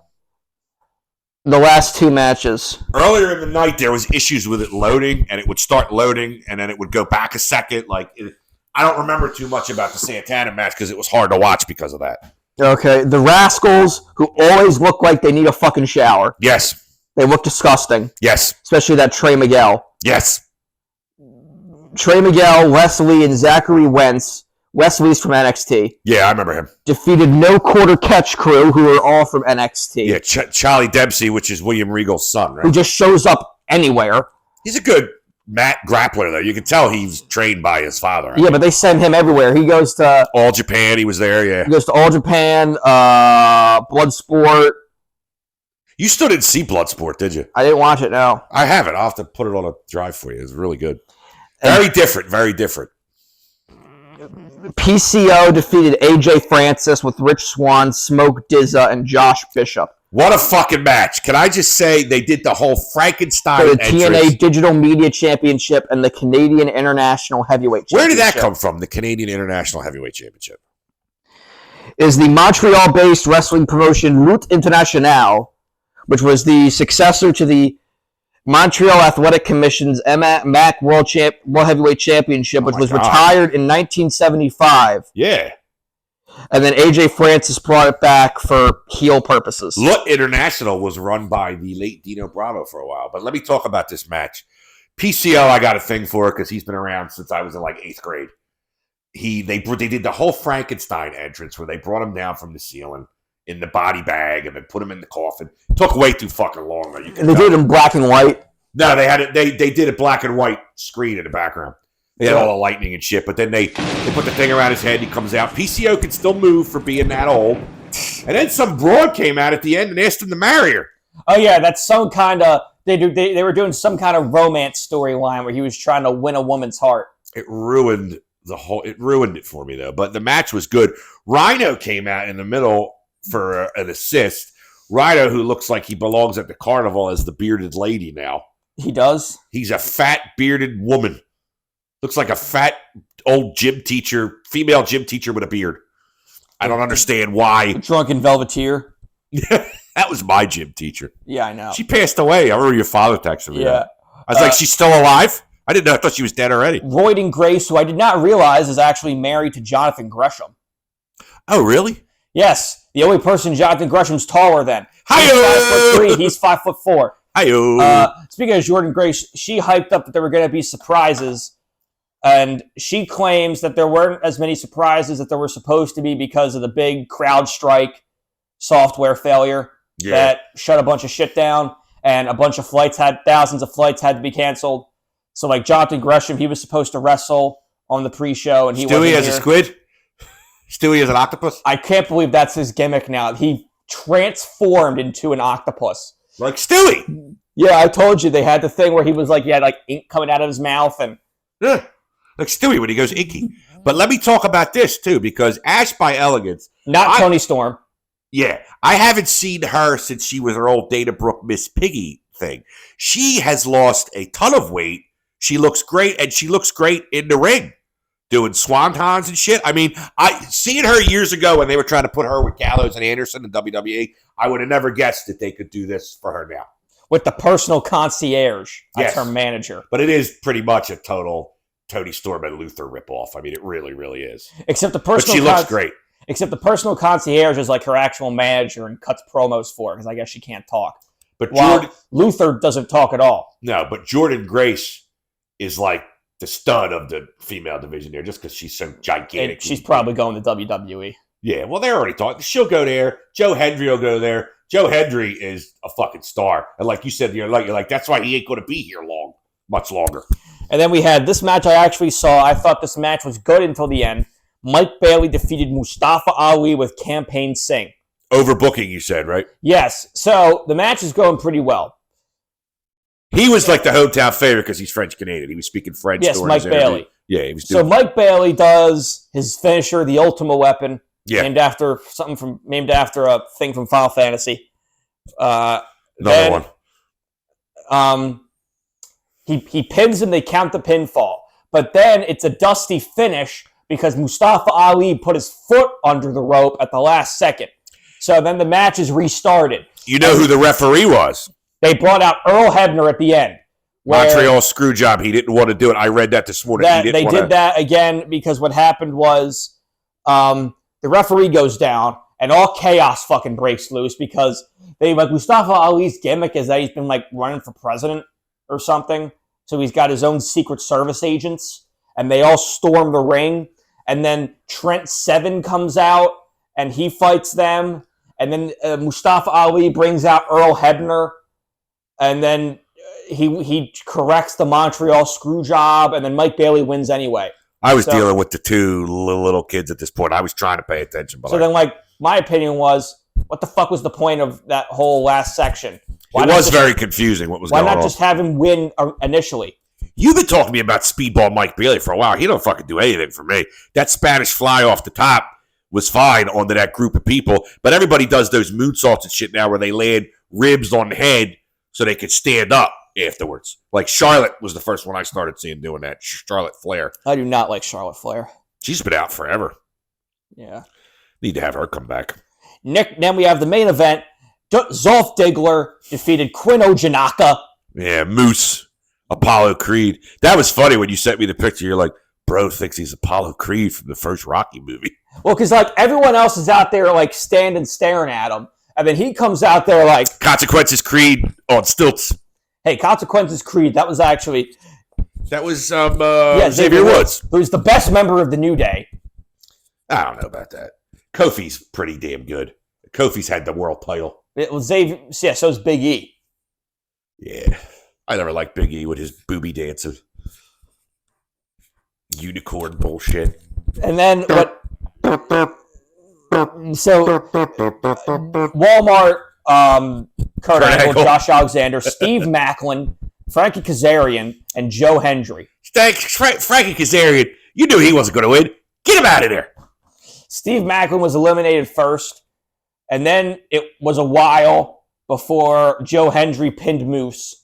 [SPEAKER 1] the last 2 matches.
[SPEAKER 2] Earlier in the night, there was issues with it loading, and it would start loading, and then it would go back a second. I don't remember too much about the Santana match because it was hard to watch because of that.
[SPEAKER 1] Okay, the Rascals, who always look like they need a fucking shower.
[SPEAKER 2] Yes.
[SPEAKER 1] They look disgusting.
[SPEAKER 2] Yes.
[SPEAKER 1] Especially that Trey Miguel.
[SPEAKER 2] Yes.
[SPEAKER 1] Trey Miguel, Wesley, and Zachary Wentz. Wesley's from NXT.
[SPEAKER 2] Yeah, I remember him.
[SPEAKER 1] Defeated No Quarter Catch Crew, who are all from NXT.
[SPEAKER 2] Yeah, Charlie Dempsey, which is William Regal's son, right?
[SPEAKER 1] Who just shows up anywhere.
[SPEAKER 2] He's a good mat grappler, though. You can tell he's trained by his father.
[SPEAKER 1] Yeah, but they send him everywhere. He goes to
[SPEAKER 2] All Japan. He was there, yeah.
[SPEAKER 1] He goes to All Japan, Bloodsport.
[SPEAKER 2] You still didn't see Bloodsport, did you?
[SPEAKER 1] I didn't watch it, no.
[SPEAKER 2] I haven't. I'll have to put it on a drive for you. It's really good. Very different, very different.
[SPEAKER 1] PCO defeated AJ Francis with Rich Swann, Smoke Dizza, and Josh Bishop.
[SPEAKER 2] What a fucking match. Can I just say they did the whole Frankenstein
[SPEAKER 1] for the TNA Digital Media Championship and the Canadian International Heavyweight Championship.
[SPEAKER 2] Where did that come from, the Canadian International Heavyweight Championship?
[SPEAKER 1] Is the Montreal-based wrestling promotion Lutte Internationale, which was the successor to the Montreal Athletic Commission's MAC World Heavyweight Championship, which was retired in 1975.
[SPEAKER 2] Yeah.
[SPEAKER 1] And then AJ Francis brought it back for heel purposes.
[SPEAKER 2] Lutte International was run by the late Dino Bravo for a while. But let me talk about this match. PCO, I got a thing for because he's been around since I was in 8th grade. They did the whole Frankenstein entrance where they brought him down from the ceiling in the body bag and then put him in the coffin. It took way too fucking long. Though.
[SPEAKER 1] And they did it in black and white?
[SPEAKER 2] No, they had it. They did a black and white screen in the background. They had all the lightning and shit, but then they put the thing around his head and he comes out. PCO can still move for being that old. And then some broad came out at the end and asked him to marry her.
[SPEAKER 1] Oh yeah, that's some kind of they were doing some kind of romance storyline where he was trying to win a woman's heart.
[SPEAKER 2] It ruined it for me though. But the match was good. Rhino came out in the middle for an assist. Rhino, who looks like he belongs at the carnival as the bearded lady now.
[SPEAKER 1] He does.
[SPEAKER 2] He's a fat bearded woman. Looks like a fat old female gym teacher with a beard. I don't understand why.
[SPEAKER 1] Drunken Velveteer.
[SPEAKER 2] That was my gym teacher.
[SPEAKER 1] Yeah, I know.
[SPEAKER 2] She passed away. I remember your father texted me.
[SPEAKER 1] Yeah.
[SPEAKER 2] That. I was like, she's still alive? I didn't know. I thought she was dead already.
[SPEAKER 1] Royden Grace, who I did not realize is actually married to Jonathan Gresham.
[SPEAKER 2] Oh, really?
[SPEAKER 1] Yes. The only person Jonathan Gresham's taller than.
[SPEAKER 2] Hi-yo!
[SPEAKER 1] He's 5'3".
[SPEAKER 2] Hi-yo!
[SPEAKER 1] Speaking of Jordan Grace, she hyped up that there were going to be surprises. And she claims that there weren't as many surprises that there were supposed to be because of the big CrowdStrike software failure that shut a bunch of shit down, and thousands of flights had to be canceled. So, like Jonathan Gresham, he was supposed to wrestle on the pre-show, and he wasn't
[SPEAKER 2] Stewie as
[SPEAKER 1] here.
[SPEAKER 2] a squid? Stewie as an octopus?
[SPEAKER 1] I can't believe that's his gimmick now. He transformed into an octopus.
[SPEAKER 2] Like Stewie?
[SPEAKER 1] Yeah, I told you they had the thing where he was like, he had like ink coming out of his mouth, and
[SPEAKER 2] yeah. Like Stewie when he goes inky. But let me talk about this, too, because Ash by Elegance...
[SPEAKER 1] Tony Storm.
[SPEAKER 2] Yeah. I haven't seen her since she was her old Dana Brooke Miss Piggy thing. She has lost a ton of weight. She looks great, and she looks great in the ring, doing swantons and shit. I mean, seeing her years ago when they were trying to put her with Gallows and Anderson in WWE, I would have never guessed that they could do this for her now.
[SPEAKER 1] With the personal concierge. That's her manager.
[SPEAKER 2] But it is pretty much a total... Tony Storm and Luther ripoff. I mean, it really, really is.
[SPEAKER 1] Except the
[SPEAKER 2] But she looks great.
[SPEAKER 1] Except the personal concierge is like her actual manager and cuts promos for her because I guess she can't talk.
[SPEAKER 2] But
[SPEAKER 1] Luther doesn't talk at all.
[SPEAKER 2] No, but Jordan Grace is like the stud of the female division there just because she's so gigantic.
[SPEAKER 1] And she's probably going to WWE.
[SPEAKER 2] Yeah, well, they're already talking. She'll go there. Joe Hendry will go there. Joe Hendry is a fucking star. And like you said, you're like that's why he ain't going to be here much longer.
[SPEAKER 1] And then we had this match I actually saw. I thought this match was good until the end. Mike Bailey defeated Mustafa Ali with Campaign Singh.
[SPEAKER 2] Overbooking, you said, right?
[SPEAKER 1] Yes. So the match is going pretty well.
[SPEAKER 2] He was like the hometown favorite because he's French-Canadian. He was speaking French.
[SPEAKER 1] Yes, Mike Bailey.
[SPEAKER 2] Yeah, he was doing.
[SPEAKER 1] So Mike Bailey does his finisher, the Ultima Weapon, named after a thing from Final Fantasy.
[SPEAKER 2] Another one.
[SPEAKER 1] He pins him, they count the pinfall. But then it's a dusty finish because Mustafa Ali put his foot under the rope at the last second. So then the match is restarted.
[SPEAKER 2] You know who the referee was?
[SPEAKER 1] They brought out Earl Hebner at the end.
[SPEAKER 2] Montreal Screwjob. He didn't want to do it. I read that this morning.
[SPEAKER 1] They did that again because what happened was the referee goes down and all chaos fucking breaks loose because Mustafa Ali's gimmick is that he's been like running for president or something. So he's got his own Secret Service agents, and they all storm the ring. And then Trent Seven comes out, and he fights them. And then Mustafa Ali brings out Earl Hebner, and then he corrects the Montreal Screwjob, and then Mike Bailey wins anyway.
[SPEAKER 2] I was dealing with the two little kids at this point. I was trying to pay attention. But
[SPEAKER 1] then, my opinion was, what the fuck was the point of that whole last section?
[SPEAKER 2] It was very confusing what was going on.
[SPEAKER 1] Why not just have him win initially?
[SPEAKER 2] You've been talking to me about Speedball Mike Bailey for a while. He don't fucking do anything for me. That Spanish fly off the top was fine onto that group of people, but everybody does those moonsaults and shit now where they land ribs on the head so they could stand up afterwards. Like Charlotte was the first one I started seeing doing that. Charlotte Flair.
[SPEAKER 1] I do not like Charlotte Flair.
[SPEAKER 2] She's been out forever.
[SPEAKER 1] Yeah.
[SPEAKER 2] Need to have her come back.
[SPEAKER 1] Then we have the main event. Zolf Diggler defeated Quinn Ojanaka.
[SPEAKER 2] Yeah, Moose, Apollo Creed. That was funny when you sent me the picture. You're like, bro thinks he's Apollo Creed from the first Rocky movie.
[SPEAKER 1] Well, because everyone else is out there standing staring at him. And then he comes out there
[SPEAKER 2] Consequences Creed on stilts.
[SPEAKER 1] Hey, Consequences Creed. That was actually...
[SPEAKER 2] That was Xavier Woods.
[SPEAKER 1] Who's the best member of the New Day.
[SPEAKER 2] I don't know about that. Kofi's pretty damn good. Kofi's had the world title.
[SPEAKER 1] It was Xavier. Yeah, so's Big E.
[SPEAKER 2] Yeah. I never liked Big E with his booby dancing. Unicorn bullshit.
[SPEAKER 1] And then what... So Walmart, Kurt Angle, Josh Alexander, Steve Macklin, Frankie Kazarian, and Joe Hendry.
[SPEAKER 2] Frankie Kazarian, you knew he wasn't going to win. Get him out of there.
[SPEAKER 1] Steve Macklin was eliminated first, and then it was a while before Joe Hendry pinned Moose.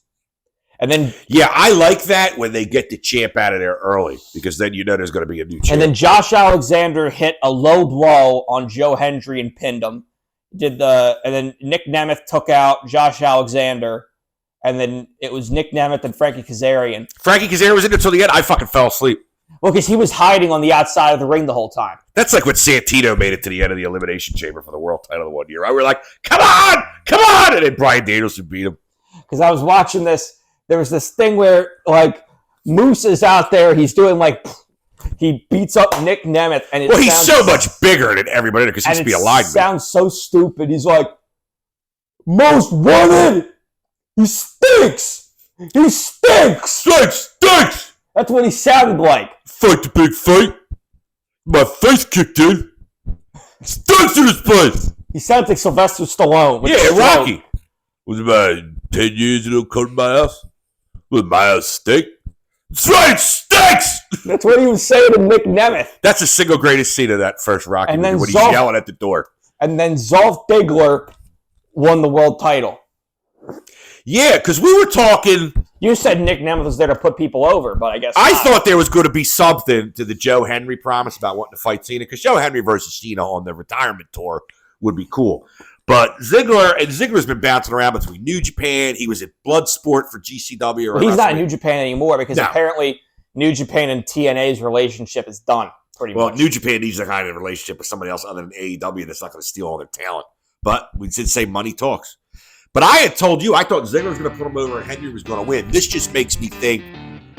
[SPEAKER 1] And then,
[SPEAKER 2] yeah, I like that when they get the champ out of there early, because then you know there's going to be a new champ.
[SPEAKER 1] And then Josh Alexander hit a low blow on Joe Hendry and pinned him. And then Nick Nemeth took out Josh Alexander, and then it was Nick Nemeth and Frankie Kazarian.
[SPEAKER 2] Frankie Kazarian was in until the end. I fucking fell asleep.
[SPEAKER 1] Well, because he was hiding on the outside of the ring the whole time.
[SPEAKER 2] That's like when Santino made it to the end of the Elimination Chamber for the world title the 1 year. We were like, come on! And then Bryan Danielson beat him.
[SPEAKER 1] Because I was watching this. There was this thing where, like, Moose is out there. He's doing, like, he beats up Nick Nemeth. And
[SPEAKER 2] he's so much bigger than everybody because he used to be a lineman.
[SPEAKER 1] It sounds so stupid. He's like, most wanted! He stinks! He stinks!
[SPEAKER 2] Stinks!
[SPEAKER 1] That's what he sounded like.
[SPEAKER 2] Fight the big fight. My face kicked in. Stinks in this place.
[SPEAKER 1] He sounds like Sylvester Stallone.
[SPEAKER 2] Yeah, Rocky. Was about 10 years ago cut my house. With my house stink. That's right, it stinks!
[SPEAKER 1] That's what he was saying to Nick Nemeth.
[SPEAKER 2] That's the single greatest scene of that first Rocky movie when he's yelling at the door.
[SPEAKER 1] And then Dolph Ziggler won the world title.
[SPEAKER 2] Yeah, because we were talking...
[SPEAKER 1] You said Nick Nemeth was there to put people over, but I guess
[SPEAKER 2] I thought there was going to be something to the Joe Hendry promise about wanting to fight Cena, because Joe Hendry versus Cena on the retirement tour would be cool. But Ziggler's been bouncing around between New Japan. He was at Bloodsport for GCW.
[SPEAKER 1] Well, he's not in New Japan anymore because apparently New Japan and TNA's relationship is done pretty much.
[SPEAKER 2] Well, New Japan needs a kind of relationship with somebody else other than AEW that's not going to steal all their talent. But we did say money talks. But I had told you, I thought Ziggler was going to put him over and Hendry was going to win. This just makes me think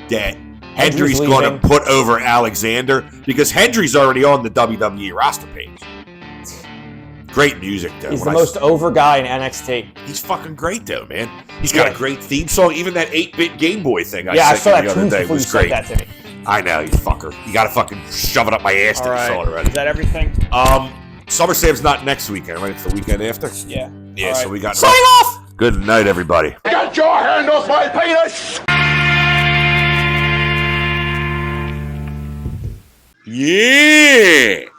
[SPEAKER 2] that Hendry's going to put over Alexander because Hendry's already on the WWE roster page. Great music, though.
[SPEAKER 1] He's the most over guy in NXT.
[SPEAKER 2] He's fucking great, though, man. He's got a great theme song. Even that 8-bit Game Boy thing
[SPEAKER 1] I saw that
[SPEAKER 2] the other day was great.
[SPEAKER 1] That to me.
[SPEAKER 2] I know, you fucker. You got to fucking shove it up my ass that you saw it already.
[SPEAKER 1] Is that everything?
[SPEAKER 2] SummerSlam's not next weekend, right? It's the weekend after?
[SPEAKER 1] Yeah.
[SPEAKER 2] Yeah, so we got...
[SPEAKER 1] Sign off!
[SPEAKER 2] Good night, everybody.
[SPEAKER 3] Get your hand off my penis!
[SPEAKER 2] Yeah!